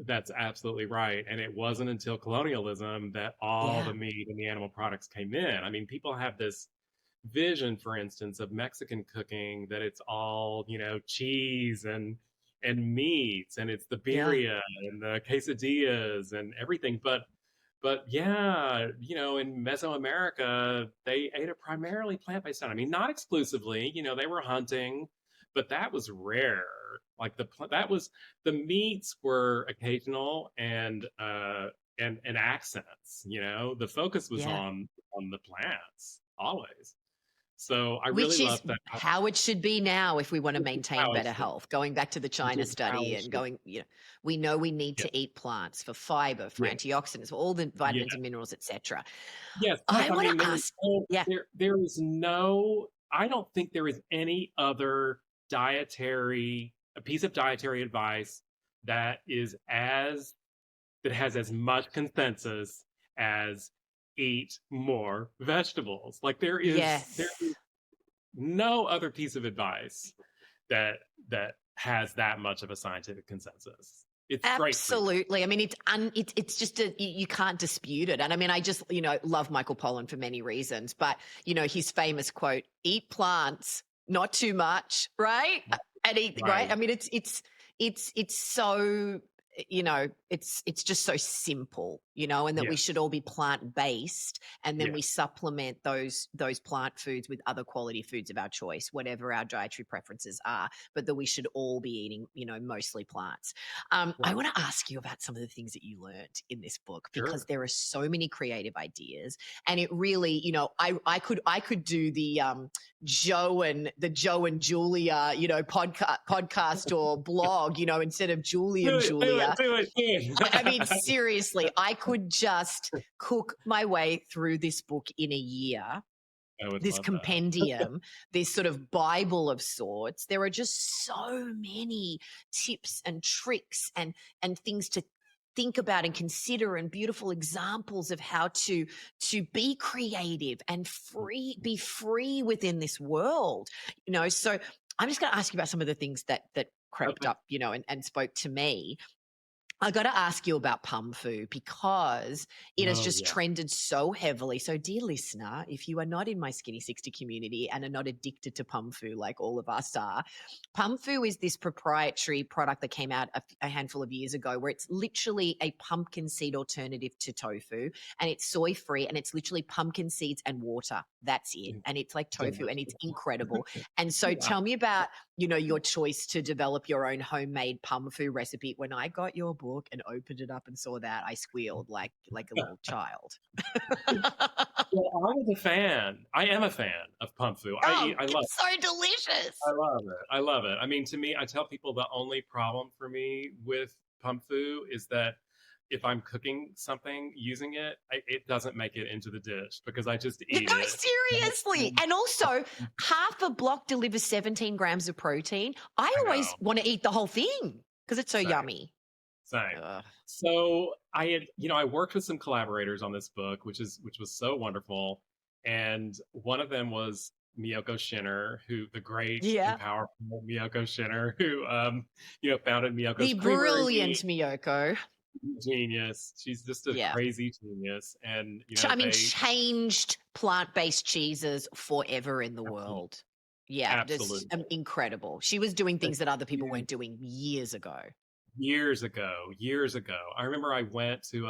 That's absolutely right. And it wasn't until colonialism that all the Yeah. meat and the animal products came in. I mean, people have this vision, for instance, of Mexican cooking, that it's all, cheese and meats, and it's the Yeah. birria and the quesadillas and everything. But yeah, in Mesoamerica, they ate a primarily plant-based diet. I mean, not exclusively, they were hunting, but that was rare. Like that was, the meats were occasional, and accents, the focus was Yeah. on the plants always. So I really Which is love that. how it should be now if we want to Which is maintain how it better should. health. Going back to the Which China is how study it and should. going, we know we need Yes. to eat plants for fiber, for Yes. antioxidants, for all the Yeah. vitamins and minerals, etc. Yes. Plus, I I want mean, to ask, yeah, there is no. I don't think there is any other dietary a piece of dietary advice that is as that has as much consensus as eat more vegetables. Like there yes. is no other piece of advice that has that much of a scientific consensus. It's straight freedom. Absolutely. I mean, it's just you can't dispute it. And I mean, I just love Michael Pollan for many reasons, but his famous quote: "Eat plants, not too much, right? And eat right." Right. I mean, it's so it's just so simple, and that we Yes. should all be plant based, and then we Yes. supplement those plant foods with other quality foods of our choice, whatever our dietary preferences are, but that we should all be eating, mostly plants. I Right. want to ask you about some of the things that you learned in this book, because Sure. there are so many creative ideas, and it really, I could do the Joe and Julia, podcast or blog, instead of Julie Do and it. Do it. Julia. Do it. Do I mean, it. seriously, I could just cook my way through this book in a year, I would this love that. compendium, this sort of Bible of sorts. There are just so many tips and tricks and things to think about and consider, and beautiful examples of how to be creative and be free within this world. So I'm just going to ask you about some of the things that crept Okay. up, and spoke to me. I got to ask you about pumfu because it has Oh just yeah. trended so heavily. So, dear listener, if you are not in my Skinny 60 community and are not addicted to pumfu like all of us are, pumfu is this proprietary product that came out a handful of years ago where it's literally a pumpkin seed alternative to tofu, and it's soy free, and it's literally pumpkin seeds and water. That's it. And it's like tofu, and it's Delightful. incredible. And so, Yeah. tell me about your choice to develop your own homemade pumfu recipe. When I got your book and opened it up and saw that, I squealed like a little child. Well, I was a fan. I am a fan of pump fu. Oh, I love it's so delicious. I love it. I love it. I mean, to me, I tell people the only problem for me with pump fu is that if I'm cooking something using it, it doesn't make it into the dish because I just No, eat it. seriously. And also, half a block delivers 17 grams of protein. I I always know. want to eat the whole thing because it's so Same. yummy. Same. Ugh. So I had, I worked with some collaborators on this book, which was so wonderful. And one of them was Miyoko Shinner, who the great and Yeah. powerful Miyoko Shinner, who founded Miyoko's The Creamery. brilliant Miyoko. Genius. She's just a Yeah. crazy genius. And I mean, they changed plant-based cheeses forever in the absolutely, world. Yeah, just absolutely. incredible. She was doing But things that other people years weren't doing years ago. years ago, I remember I went to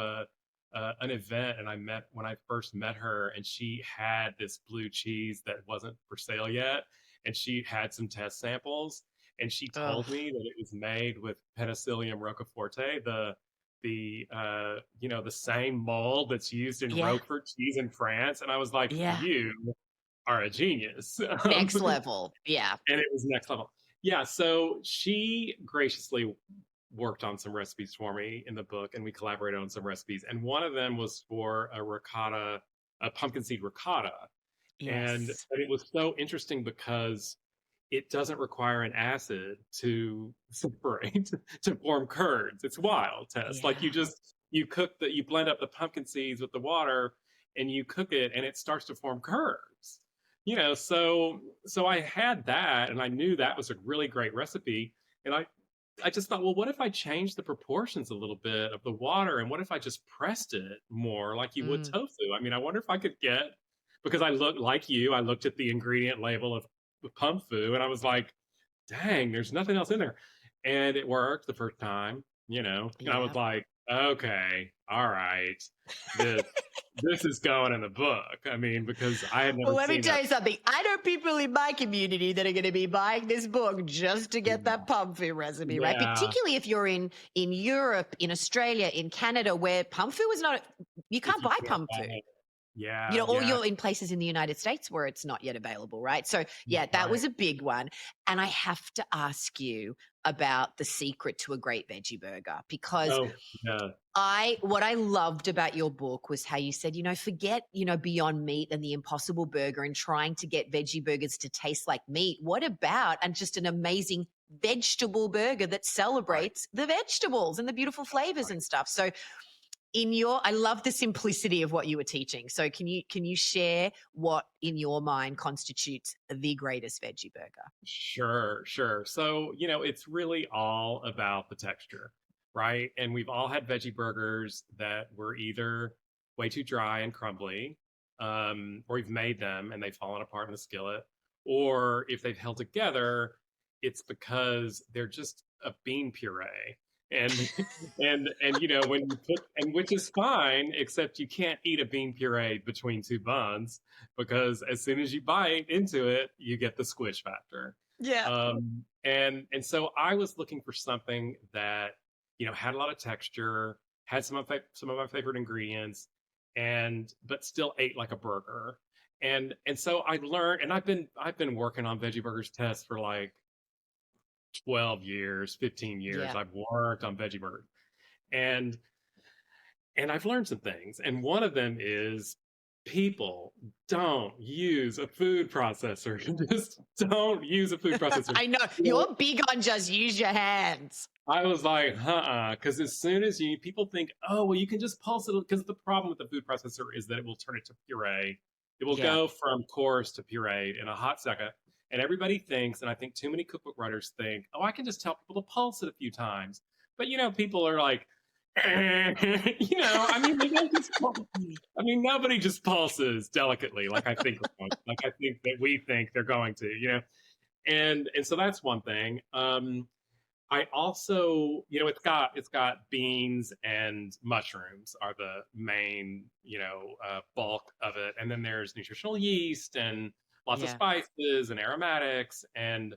an event and when I first met her, and she had this blue cheese that wasn't for sale yet, and she had some test samples, and she Ugh. told me that it was made with Penicillium roqueforte, the same mold that's used in Yeah, Roquefort cheese in France, and I was like, yeah. you are a genius. Next level. Yeah. And it was next level. Yeah, so she graciously worked on some recipes for me in the book, and we collaborated on some recipes. And one of them was for a pumpkin seed ricotta. And Yes. it was so interesting because it doesn't require an acid to separate to form curds. It's wild, Tess. Like Yeah. you blend up the pumpkin seeds with the water and you cook it and it starts to form curds. So I had that and I knew that was a really great recipe. And I just thought, well, what if I changed the proportions a little bit of the water? And what if I just pressed it more like you would Mm. tofu? I mean, I wonder if I could because I looked like you, I looked at the ingredient label of pump fu and I was like, dang, there's nothing else in there. And it worked the first time, and I was Yeah. like, okay, all right, this this is going in the book. I mean, because I had Well, never let me seen tell that. you something. I know people in my community that are going to be buying this book just to get that pumfu recipe, right? Yeah, Particularly if you're in Europe, in Australia, in Canada, where pumfu is not, you if can't you buy can't buy pumfu. it. Yeah, Or yeah. you're in places in the United States where it's not yet available, right? So, yeah, that Right. was a big one. And I have to ask you about the secret to a great veggie burger because Oh, yeah. what I loved about your book was how you said, forget, Beyond Meat and the Impossible Burger and trying to get veggie burgers to taste like meat. What about and just an amazing vegetable burger that Right. celebrates the vegetables and the beautiful flavors Right. and stuff? So I love the simplicity of what you were teaching. So can you share what in your mind constitutes the greatest veggie burger? Sure, sure. So, it's really all about the texture, right? And we've all had veggie burgers that were either way too dry and crumbly, or we've made them and they've fallen apart in the skillet, or if they've held together, it's because they're just a bean puree. And when you put and which is fine, except you can't eat a bean puree between two buns because as soon as you bite into it, you get the squish factor. Yeah. And so I was looking for something that had a lot of texture, had some of my favorite ingredients, and but still ate like a burger. And so I learned, and I've been working on veggie burgers tests for like 12 years, 15 years. Yeah. I've worked on veggie burgers, and I've learned some things. And one of them is people don't use a food processor. Just don't use a food processor. I know. You know, You're big on just use your hands. I was like, because as soon as people think, oh, well, you can just pulse it, because the problem with the food processor is that it will turn it to puree. It will Yeah. go from coarse to pureed in a hot second. And everybody thinks, and I think too many cookbook writers think, oh, I can just tell people to pulse it a few times. But people are like, I mean, they don't just. I mean, nobody just pulses delicately like I think like I think that we think they're going to, and so that's one thing. I also, it's got beans and mushrooms are the main, bulk of it, and then there's nutritional yeast and lots of Yeah. spices and aromatics, and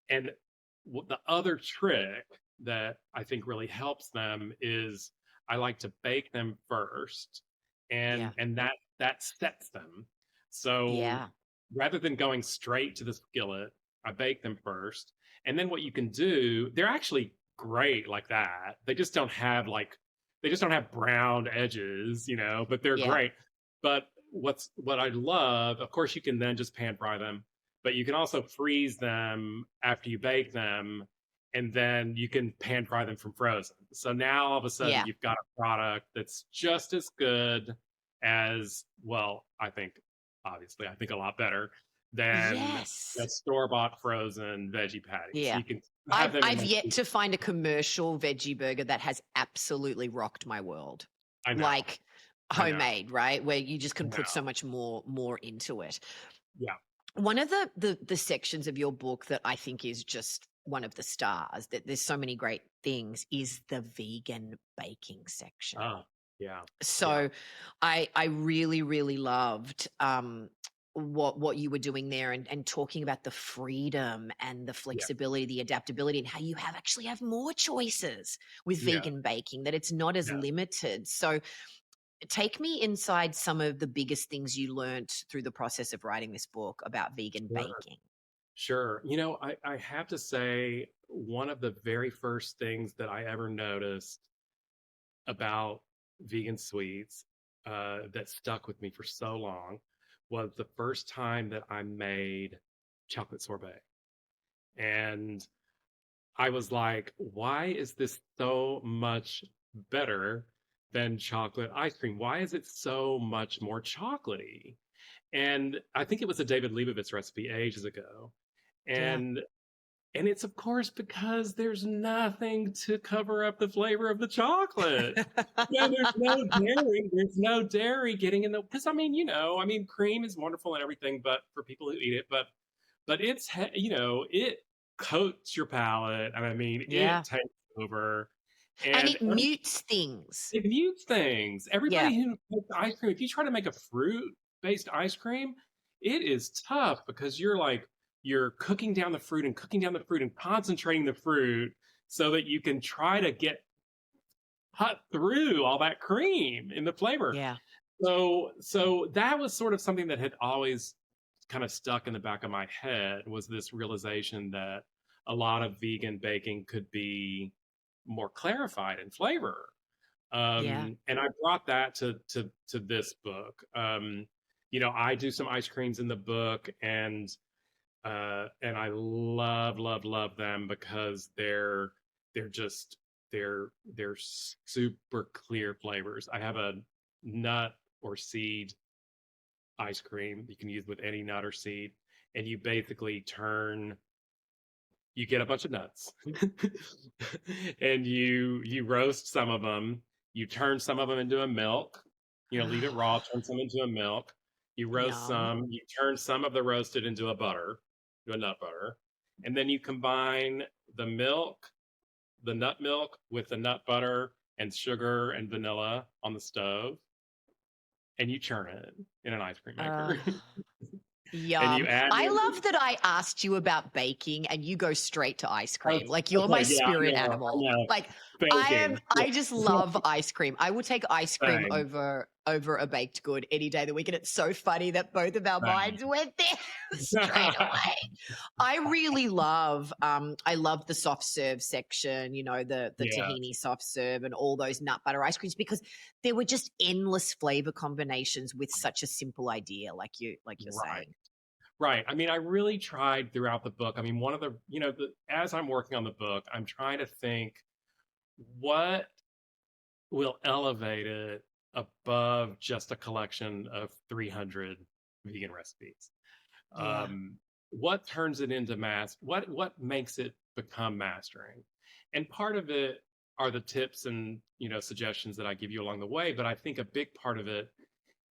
the other trick that I think really helps them is I like to bake them first, Yeah. and that sets them. So Yeah. rather than going straight to the skillet, I bake them first, and then what you can do, they're actually great like that. They just don't have browned edges, but they're Yeah. great. But what I love, of course, you can then just pan fry them, but you can also freeze them after you bake them, and then you can pan fry them from frozen. So now all of a sudden Yeah. you've got a product that's just as good as, well, obviously, I think a lot better than the Yes. store-bought frozen veggie patties. So Yeah. you can have I've them in I've yet to find a commercial veggie burger that has absolutely rocked my world. I know, Like I know, homemade, right? Where you just I can put so know. much more into it. Yeah, One of the sections of your book that I think is just one of the stars, that there's so many great things, is the vegan baking section. oh, yeah, yeah, So I really, really loved what you were doing there, and talking about the freedom and the yeah, flexibility, the adaptability, and how you have more choices with yeah, vegan baking, that it's not as yeah. limited. So take me inside some of the biggest things you learnt through the process of writing this book about vegan Sure. baking. Sure. I have to say, one of the very first things that I ever noticed about vegan sweets that stuck with me for so long was the first time that I made chocolate sorbet. And I was like, why is this so much better than chocolate ice cream? Why is it so much more chocolatey? And I think it was a David Leibovitz recipe ages ago. Yeah. And And it's of course because there's nothing to cover up the flavor of the chocolate. There's no dairy getting in the, because I mean cream is wonderful and everything, but for people who eat it, but it coats your palate, and I mean it Yeah. takes over, And and it mutes things. it mutes things. Yeah. Everybody who makes ice cream, if you try to make a fruit-based ice cream, it is tough because you're cooking down the fruit and cooking down the fruit and concentrating the fruit so that you can try to get cut through all that cream in the flavor. Yeah. So that was sort of something that had always kind of stuck in the back of my head, was this realization that a lot of vegan baking could be more clarified in flavor. Yeah. And I brought that to this book. I do some ice creams in the book, and I love, love, love them because they're just they're super clear flavors. I have a nut or seed ice cream you can use with any nut or seed, and you get a bunch of nuts and you roast some of them, you turn some of them into a milk, leave it raw, turn some into a milk, you roast Yum. some, you turn some of the roasted into a butter, to a nut butter, and then you combine the milk, the nut milk, with the nut butter and sugar and vanilla on the stove, and you churn it in an ice cream Uh, maker. And you Yum. add I in, love that I asked you about baking and you go straight to ice cream. Like you're my okay, yeah, spirit I animal. know. Like Baking. I just love ice cream. I will take ice cream Same, over a baked good any day of the week. And it's so funny that both of our same. minds went there straight away. I really love I love the soft serve section, the Yeah, tahini soft serve and all those nut butter ice creams, because there were just endless flavor combinations with such a simple idea, like you're right. saying. Right. I mean, I really tried throughout the book. I mean, one of as I'm working on the book, I'm trying to think what will elevate it above just a collection of 300 vegan recipes. Yeah. Um, what turns it into what makes it become mastering? And part of it are the tips and, suggestions that I give you along the way, but I think a big part of it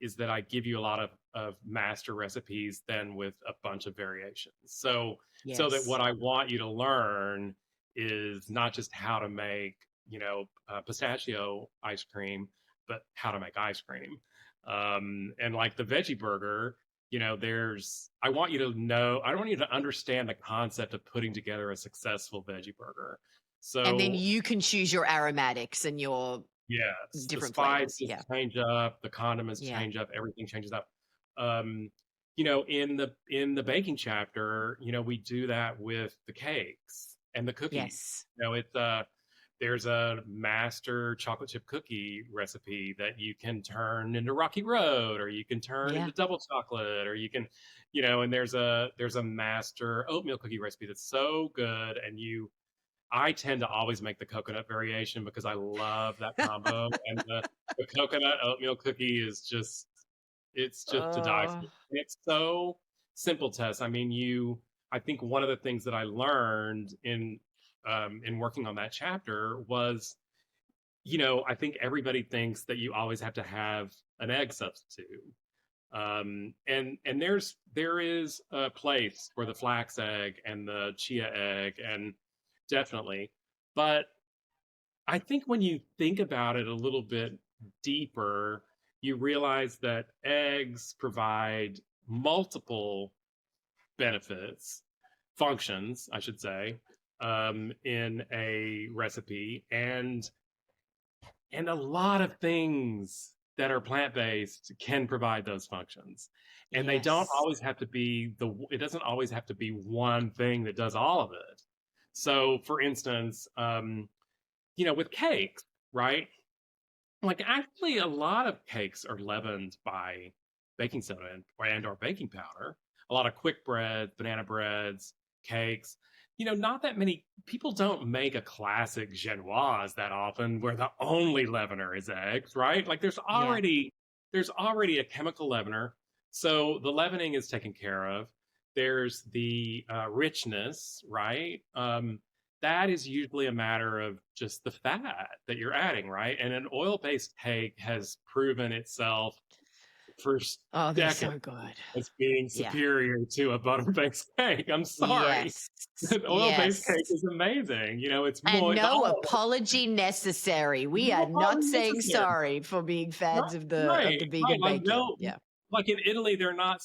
is that I give you a lot of master recipes then with a bunch of variations. So that Yes. what I want you to learn is not just how to make, pistachio ice cream, but how to make ice cream. And like the veggie burger, I want you to know, I want you to understand the concept of putting together a successful veggie burger. And then So you can choose your aromatics and your yes, the different flavors. spices Yeah. change up, the condiments Yeah. change up, everything changes up. Um, in the baking chapter, we do that with the cakes and the cookies. Yes. There's a master chocolate chip cookie recipe that you can turn into Rocky Road, or you can turn Yeah. into double chocolate, or you can, and there's a master oatmeal cookie recipe that's so good, and I tend to always make the coconut variation because I love that combo. And the coconut oatmeal cookie is it's just to die for. Oh, It's so simple, Tess. I mean, I think one of the things that I learned in working on that chapter was, I think everybody thinks that you always have to have an egg substitute. And there is a place for the flax egg and the chia egg, and definitely. But I think when you think about it a little bit deeper, you realize that eggs provide multiple benefits, functions, I should say, in a recipe, and a lot of things that are plant-based can provide those functions. And they don't yes. always have to be it doesn't always have to be one thing that does all of it. So for instance, with cakes, right? Like actually a lot of cakes are leavened by baking soda and or baking powder. A lot of quick bread, banana breads, cakes. Not that many people don't make a classic genoise that often where the only leavener is eggs, right? Like Yeah. there's already a chemical leavener. So the leavening is taken care of. There's the richness, right? That is usually a matter of just the fat that you're adding, right? And an oil-based cake has proven itself for Oh, they're decades so good. as being Yeah. superior to a butter-based cake. I'm sorry. Yes. An oil-based cake Yes. is amazing. It's And more, it's no all apology necessary. We no are not problem saying necessary. sorry for being Right, fans of right, the right. vegan Like bacon. no, Yeah. like in Italy, they're not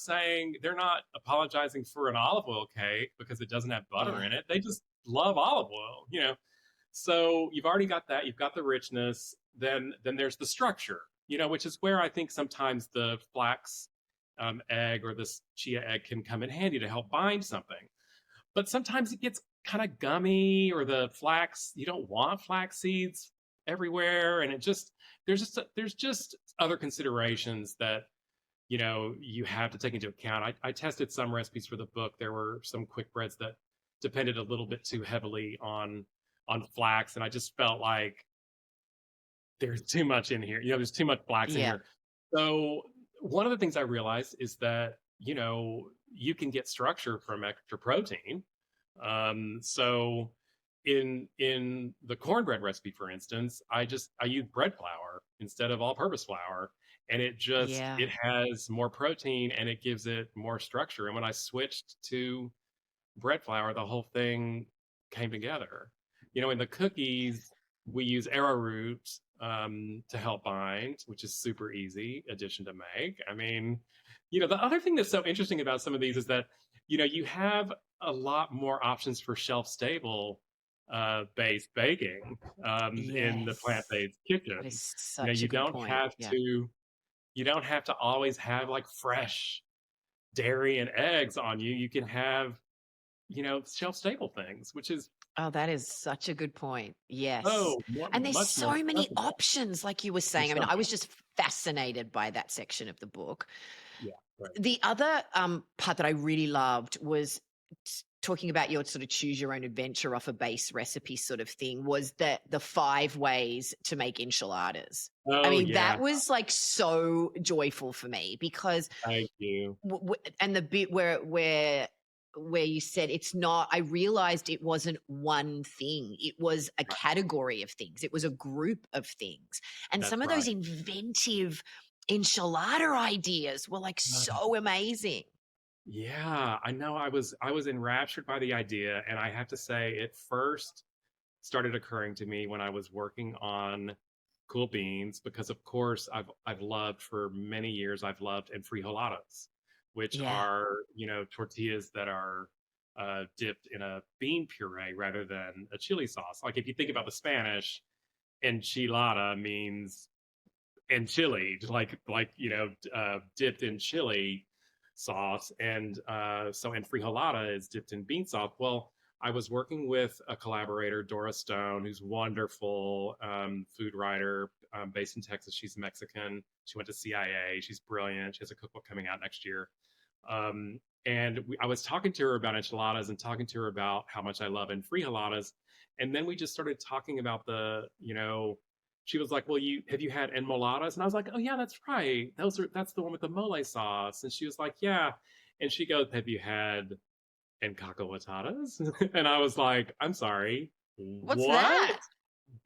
apologizing for an olive oil cake because it doesn't have butter Yeah. in it. They just love olive oil. So you've already got that. You've got the richness. Then there's the structure, which is where I think sometimes the flax egg or this chia egg can come in handy to help bind something. But sometimes it gets kind of gummy, or the flax, you don't want flax seeds everywhere, and there's just other considerations that you have to take into account. I tested some recipes for the book. There were some quick breads that depended a little bit too heavily on flax, and I just felt like there's too much in here. There's too much flax in Yeah. here. So one of the things I realized is that you can get structure from extra protein. So in the cornbread recipe, for instance, I use bread flour instead of all-purpose flour, and Yeah. it has more protein and it gives it more structure. And when I switched to bread flour, the whole thing came together. In the cookies, we use arrowroot to help bind, which is super easy addition to make. I mean, the other thing that's so interesting about some of these is that, you have a lot more options for shelf-stable based baking in the Yes. plant-based kitchen. That is such a You good don't point. have Yeah. to you don't have to always have like fresh dairy and eggs on you. You can have shelf stable things, which is Oh, that is such a good point. Yes. so And there's much more so many accessible. options, like you were saying. There's I mean, so I many. was just fascinated by that section of the book. Yeah, right. The other part that I really loved was talking about your sort of choose your own adventure off a base recipe sort of thing, was that the 5 ways to make enchiladas. I Oh mean, yeah, that was like so joyful for me because thank you. and the bit where where you said it's not, I realized it wasn't one thing. It was a Right. category of things. It was a group of things. And some That's of those right. inventive enchilada ideas were like so amazing. Yeah, I know. I was enraptured by the idea, and I have to say, it first started occurring to me when I was working on Cool Beans, because of course I've loved for many years. I've loved and frijoladas, which Yeah. are tortillas that are dipped in a bean puree rather than a chili sauce. Like if you think about the Spanish, enchilada means and chili, dipped in chili sauce, and and frijolada is dipped in bean sauce. Well, I was working with a collaborator, Dora Stone, who's wonderful food writer based in Texas. She's Mexican. She went to CIA. She's brilliant. She has a cookbook coming out next year. I was talking to her about enchiladas and talking to her about how much I love and frijoladas, and then we just started talking about she was like, "Well, have you had enmoladas?" And I was like, "Oh yeah, that's right. That's the one with the mole sauce." And she was like, "Yeah." And she goes, "Have you had encacahuatadas?" And I was like, "I'm sorry, What's what?" that?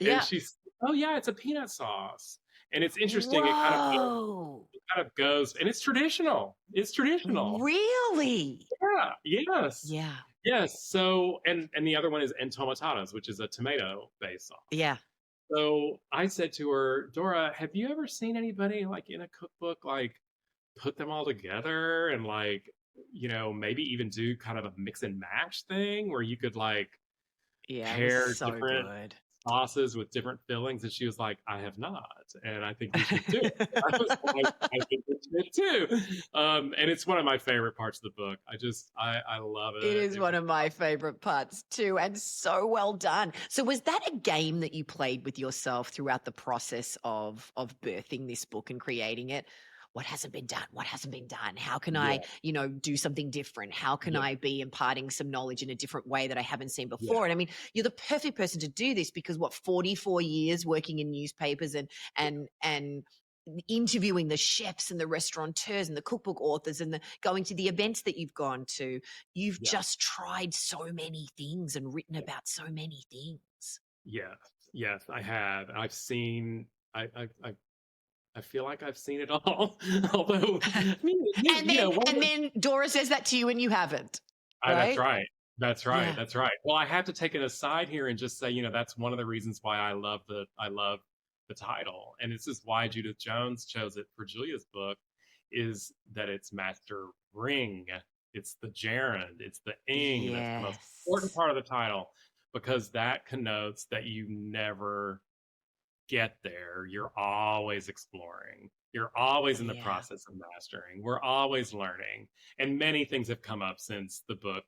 And Yeah. she's, "Oh yeah, it's a peanut sauce." And it's interesting. Whoa. It kind of goes, and it's traditional. It's traditional. Really? Yeah. Yes. Yeah. Yes. So, and the other one is entomatadas, which is a tomato based sauce. Yeah. So I said to her, Dora, have you ever seen anybody like in a cookbook like put them all together and maybe even do kind of a mix and match thing where you could like Yeah, it was pair so different good. sauces with different fillings? And she was like, I have not, and I think we should do it. I was like, I think we should too. And it's one of my favorite parts of the book. I love It it. is one of my favorite parts too, and so well done. So was that a game that you played with yourself throughout the process of birthing this book and creating it? What hasn't been done? What hasn't been done? How can I, Yeah, do something different? How can yeah, I be imparting some knowledge in a different way that I haven't seen yeah, before? And I mean, you're the perfect person to do this because what 44 years working in newspapers and interviewing the chefs and the restaurateurs and the cookbook authors and going to the events that you've gone to, you've yeah, just tried so many things and written yeah. about so many things. Yes, yes, I have. I've seen. I feel like I've seen it all. Although, I mean, and then one of and then Dora says that to you and you haven't, that's right? right. That's right. Yeah. That's right. Well, I have to take it aside here and just say, that's one of the reasons why I love the title, and this is why Judith Jones chose it for Julia's book, is that it's master ring. It's the gerund. It's the ing. That's the most important Yes. part of the title, because that connotes that you never get there. You're always exploring. You're always in the Yeah. process of mastering. We're always learning. And many things have come up since the book,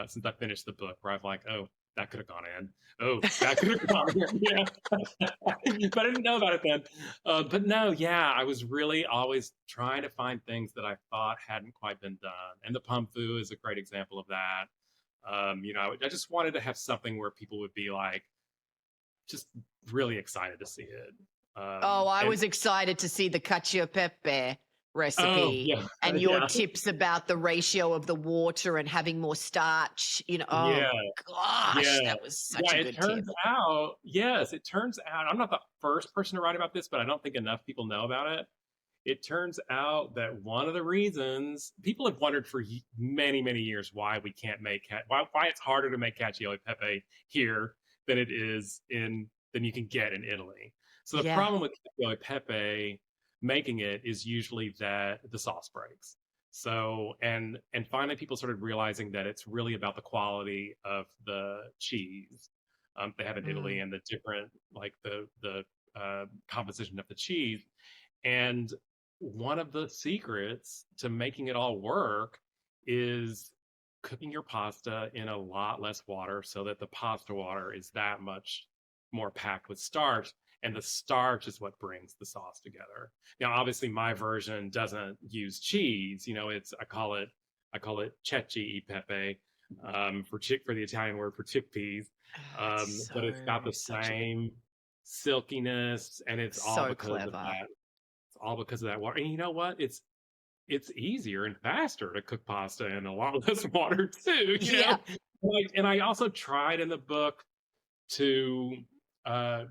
since I finished the book, where I've like, oh, that could have gone in. Oh, that could have gone in. Yeah. But I didn't know about it then. But no, yeah, I was really always trying to find things that I thought hadn't quite been done. And the Pumfu is a great example of that. I just wanted to have something where people would be like, just really excited to see it. Oh, I And was excited to see the cacio pepe oh recipe yeah, and your yeah, tips about the ratio of the water and having more starch. yeah, Oh yeah, gosh, that was yeah. such a It good tip. turns out, yes, it turns out. I'm not the first person to write about this, but I don't think enough people know about it. It turns out that one of the reasons people have wondered for many, many years why we can't make why it's harder to make cacio e pepe here than it is than you can get in Italy. So the Yeah. problem with cacio e pepe making it is usually that the sauce breaks. So and finally people started realizing that it's really about the quality of the cheese they have in Italy Mm. and the different like the composition of the cheese. And one of the secrets to making it all work is cooking your pasta in a lot less water so that the pasta water is that much more packed with starch, and the starch is what brings the sauce together. Now obviously my version doesn't use cheese. It's I call it ceci e pepe, for the Italian word for chickpeas. Oh, it's But it's got the such a good, same silkiness, and it's all so because of clever. that. It's all because of that water. And you know what? it's easier and faster to cook pasta in a lot less water too, you Yeah. know? Like, and I also tried in the book to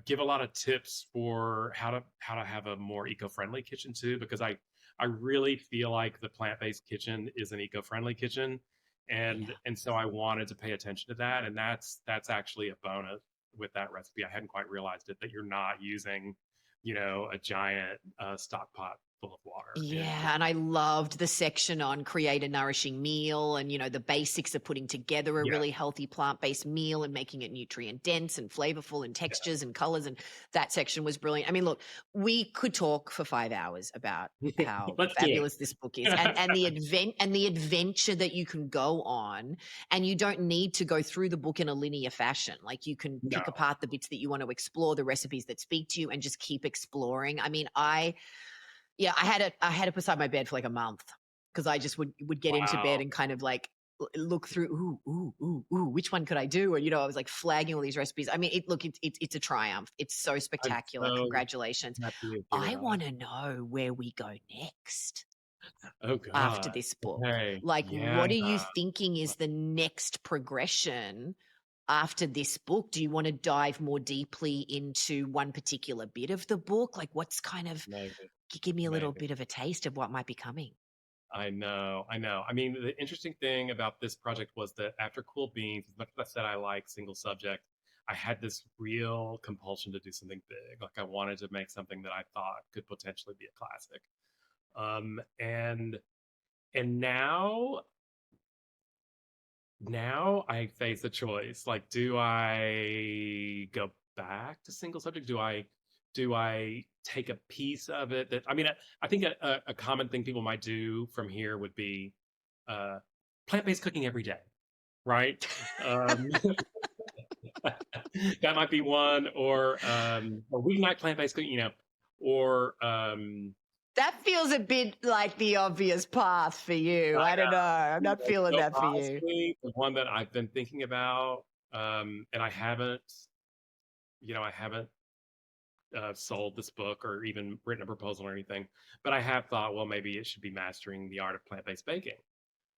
give a lot of tips for how to have a more eco-friendly kitchen too, because I really feel like the plant-based kitchen is an eco-friendly kitchen, Yeah. and so I wanted to pay attention to that, and that's actually a bonus with that recipe. I hadn't quite realized it, that you're not using, a giant stock pot full of water in. Yeah, and I loved the section on create a nourishing meal and, the basics of putting together a Yeah, really healthy plant-based meal and making it nutrient dense and flavorful and textures and colors. And that section was brilliant. I mean, look, we could talk for 5 hours about yeah. how Let's do fabulous this book is and it. the adventure that you can go on, and you don't need to go through the book in a linear fashion. Like, you can No, pick apart the bits that you want to explore, the recipes that speak to you, and just keep exploring. I mean, yeah, I had it beside my bed for like a month because I just would get into bed wow. and kind of like look through, ooh, ooh, ooh, ooh, which one could I do? And I was like flagging all these recipes. I mean, it's a triumph. It's so I'm spectacular. so Congratulations. happy to hear I that. want to know where we go next Oh after god. this book. Okay. Like, Yeah. what are you thinking is the next progression after this book? Do you want to dive more deeply into one particular bit of the book? Like, what's kind of Maybe. give me a little Maybe. bit of a taste of what might be coming. I know. I know. I mean, the interesting thing about this project was that after Cool Beans, as much as I said I like single subject, I had this real compulsion to do something big. Like, I wanted to make something that I thought could potentially be a classic. And now I face a choice. Like, do I go back to single subject? Do I take a piece of it that, I mean, I think a common thing people might do from here would be uh, plant-based cooking every day, right? Um, that might be one, or weeknight plant-based cooking, or That feels a bit like the obvious path for you. I I don't know. I'm know, not feeling so that for you. honestly, the one that I've been thinking about, and I haven't sold this book or even written a proposal or anything, but I have thought, well, maybe it should be mastering the art of plant-based baking.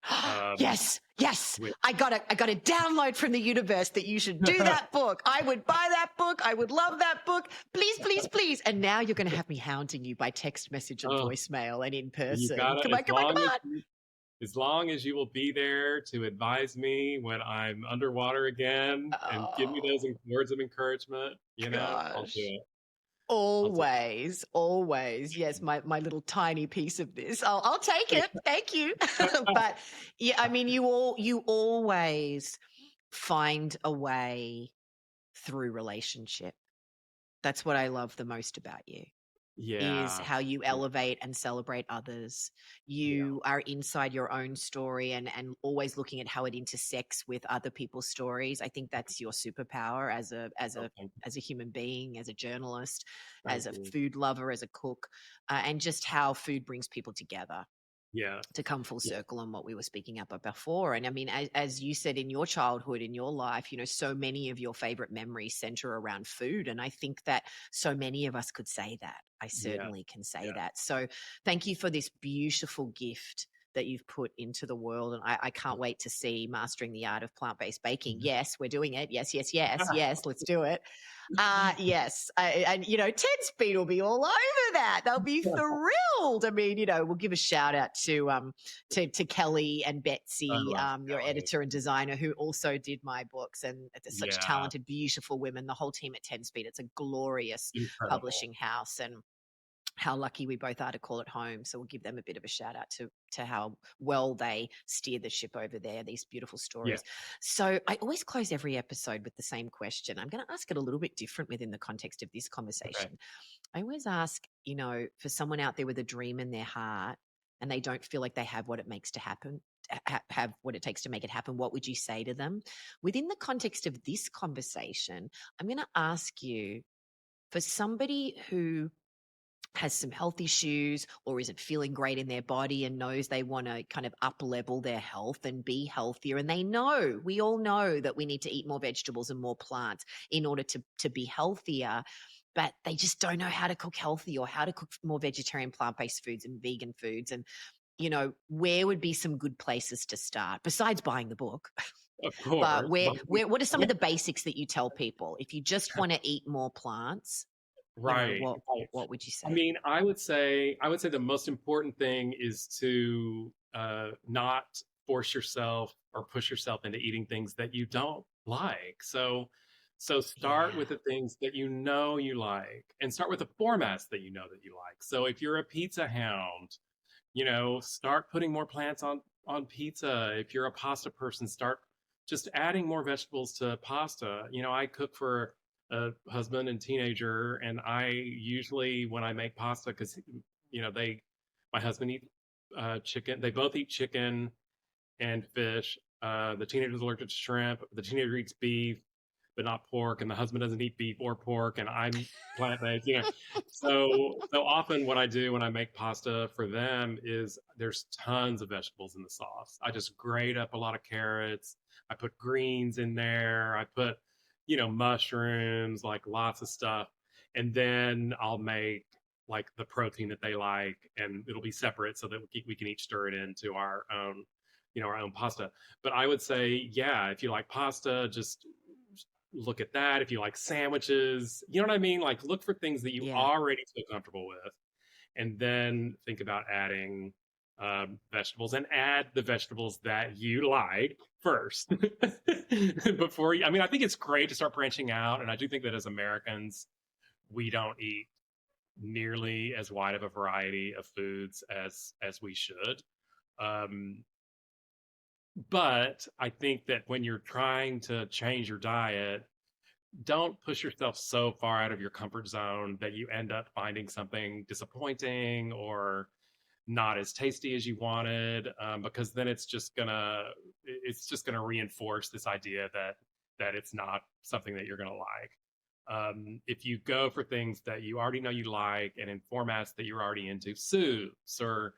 Um, Yes, yes. with I got a download from the universe that you should do that book. I would buy that book. I would love that book. Please, please, please. And now you're going to have me hounding you by text message and oh, voicemail and in you person. gotta, Come on, come on, come on. as long as you will be there to advise me when I'm underwater again and give me those Oh, words of encouragement, I'll do gosh. it. I'll do Always, always. Yes, my little tiny piece of this. I'll take it. Thank you. But yeah, I mean, you always find a way through relationship. That's what I love the most about you. Is Yeah, how you elevate and celebrate others. yeah. You are inside your own story and always looking at how it intersects with other people's stories. I think that's your superpower as a as Oh, a thank you. as a human being, as a journalist, as Thank a you. food lover, as a cook, and just how food brings people together Yes. to come full Yeah. circle on what we were speaking about before. And I mean, as you said, in your childhood, in your life, so many of your favorite memories center around food. And I think that so many of us could say that. I Yeah. certainly can say Yeah. that. So thank you for this beautiful gift that you've put into the world. And I can't wait to see Mastering the Art of Plant-Based Baking. Yes, we're doing it. Yes, yes, yes, yes. Let's do it. Yes, and 10 Speed will be all over that. They'll be thrilled. I mean, we'll give a shout out to Kelly and I Betsy, love your Kelly. editor and designer, who also did my books, and they're such Yeah. talented, beautiful women. The whole team at 10 Speed. It's a glorious Incredible. publishing house, and how lucky we both are to call it home. So we'll give them a bit of a shout out to how well they steer the ship over there, these beautiful Yeah. stories. So I always close every episode with the same question. I'm going to ask it a little bit different within the context of this Okay. conversation. I always ask, for someone out there with a dream in their heart and they don't feel like they have what it makes to happen, have what it takes to make it happen, what would you say to them? Within the context of this conversation, I'm going to ask you, for somebody who has some health issues or isn't feeling great in their body and knows they want to kind of up level their health and be healthier, and we all know that we need to eat more vegetables and more plants in order to be healthier, but they just don't know how to cook healthy or how to cook more vegetarian, plant-based foods and vegan foods. And where would be some good places to start besides buying the book? Of But course. where Well, where what are some of the basics that you tell people if you just want to eat more plants? right, What right. what would you I say? mean, I would say the most important thing is to not force yourself or push yourself into eating things that you don't like. So start Yeah. with the things that you know you like, and start with the formats that you know that you like. So if you're a pizza hound, start putting more plants on pizza. If you're a pasta person, start just adding more vegetables to pasta. I cook for a husband and teenager, and I usually, when I make pasta, because they my husband eat chicken. They both eat chicken and fish. The teenager's allergic to shrimp. The teenager eats beef, but not pork, and the husband doesn't eat beef or pork, and I'm plant-based. So often what I do when I make pasta for them is there's tons of vegetables in the sauce. I just grate up a lot of carrots. I put greens in there. I put, mushrooms, like lots of stuff, and then I'll make like the protein that they like, and it'll be separate so that we can each stir it into our own pasta. But I would say, yeah, if you like pasta, just look at that. If you like sandwiches, you know what I mean? Like look for things that you Yeah. already feel comfortable with, and then think about adding vegetables, and add the vegetables that you like first before you. I mean, I think it's great to start branching out, and I do think that as Americans, we don't eat nearly as wide of a variety of foods as we should. Um, but I think that when you're trying to change your diet, don't push yourself so far out of your comfort zone that you end up finding something disappointing or not as tasty as you wanted, because then it's just gonna reinforce this idea that it's not something that you're gonna like. If you go for things that you already know you like, and in formats that you're already into, soups or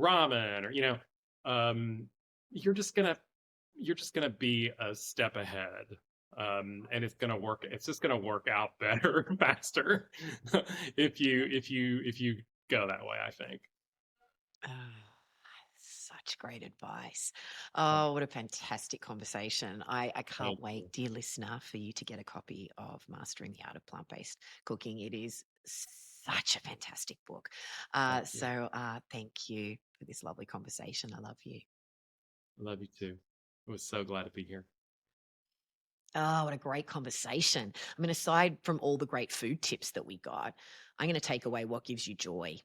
ramen, or um, you're just gonna you're just gonna be a step ahead, and it's just gonna work out better faster if you go that way, I think. Oh, such great advice. Oh, Oh, what a fantastic conversation. I can't thank wait, you. dear listener, for you to get a copy of Mastering the Art of Plant-Based Cooking. It is such a fantastic book. Thank you. Thank you for this lovely conversation. I love you. I love you too. I was so glad to be here. Oh, what a great conversation. I mean, aside from all the great food tips that we got, I'm going to take away what gives you joy.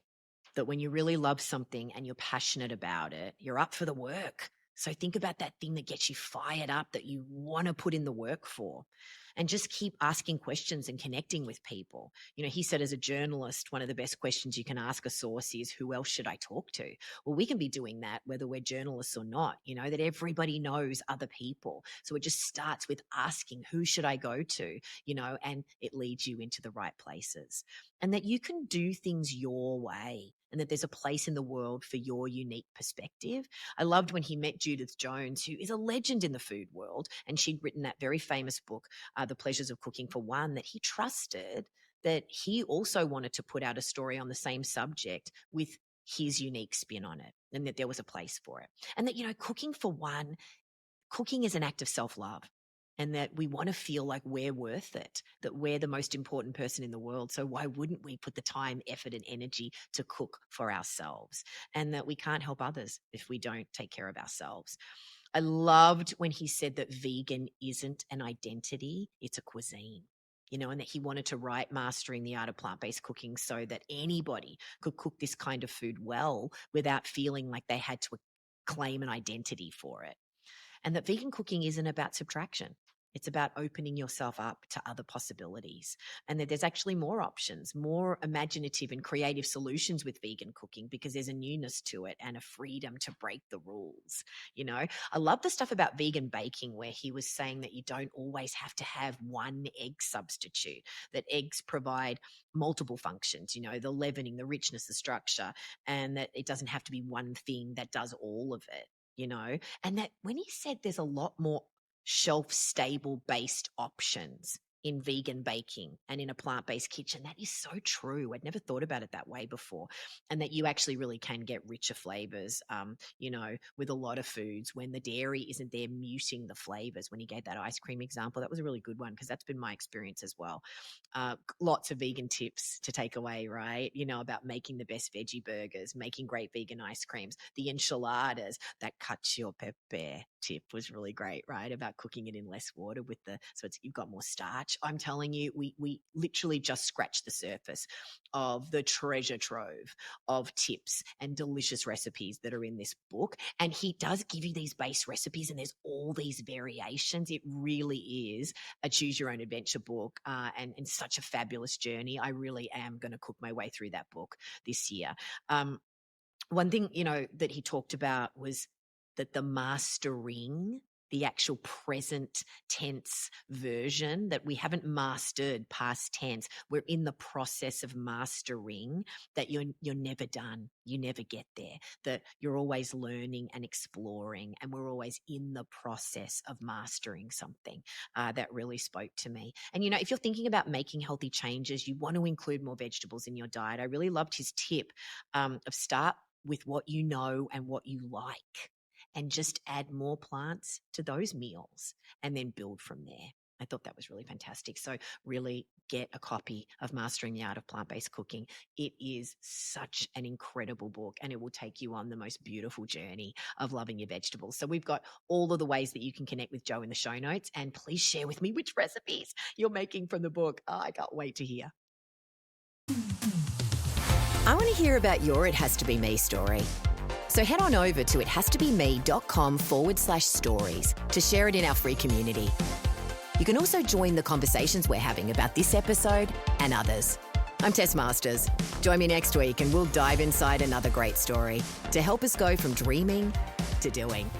That when you really love something and you're passionate about it, you're up for the work. So think about that thing that gets you fired up, that you want to put in the work for, and just keep asking questions and connecting with people. He said, as a journalist, one of the best questions you can ask a source is, who else should I talk to? Well, we can be doing that whether we're journalists or not, that everybody knows other people. So it just starts with asking, who should I go to? And it leads you into the right places, and that you can do things your way, and that there's a place in the world for your unique perspective. I loved when he met Judith Jones, who is a legend in the food world, and she'd written that very famous book, The Pleasures of Cooking for One, that he trusted, that he also wanted to put out a story on the same subject with his unique spin on it, and that there was a place for it. And that, cooking is an act of self love, and that we want to feel like we're worth it, that we're the most important person in the world. So why wouldn't we put the time, effort, and energy to cook for ourselves? And that we can't help others if we don't take care of ourselves. I loved when he said that vegan isn't an identity, it's a cuisine. And that he wanted to write Mastering the Art of Plant-Based Cooking so that anybody could cook this kind of food well without feeling like they had to claim an identity for it. And that vegan cooking isn't about subtraction. It's about opening yourself up to other possibilities, and that there's actually more options, more imaginative and creative solutions with vegan cooking, because there's a newness to it and a freedom to break the rules. I love the stuff about vegan baking where he was saying that you don't always have to have one egg substitute, that eggs provide multiple functions, the leavening, the richness, the structure, and that it doesn't have to be one thing that does all of it. And that when he said there's a lot more shelf stable based options in vegan baking and in a plant-based kitchen. That is so true. I'd never thought about it that way before. And that you actually really can get richer flavors, with a lot of foods when the dairy isn't there muting the flavors. When you gave that ice cream example, that was a really good one because that's been my experience as well. Lots of vegan tips to take away, right? About making the best veggie burgers, making great vegan ice creams, the enchiladas, that cacio e pepe tip was really great, right? About cooking it in less water you've got more starch. I'm telling you, we literally just scratched the surface of the treasure trove of tips and delicious recipes that are in this book. And he does give you these base recipes and there's all these variations. It really is a choose your own adventure book, and such a fabulous journey. I really am going to cook my way through that book this year. One thing, that he talked about was that the mastering, the actual present tense version, that we haven't mastered past tense. We're in the process of mastering, that you're never done. You never get there. That you're always learning and exploring, and we're always in the process of mastering something. That really spoke to me. And, if you're thinking about making healthy changes, you want to include more vegetables in your diet. I really loved his tip of start with what you know and what you like, and just add more plants to those meals and then build from there. I thought that was really fantastic. So really get a copy of Mastering the Art of Plant-Based Cooking. It is such an incredible book and it will take you on the most beautiful journey of loving your vegetables. So we've got all of the ways that you can connect with Joe in the show notes, and please share with me which recipes you're making from the book. Oh, I can't wait to hear. I want to hear about your It Has to Be Me story. So head on over to ithastobeme.com/stories to share it in our free community. You can also join the conversations we're having about this episode and others. I'm Tess Masters. Join me next week and we'll dive inside another great story to help us go from dreaming to doing.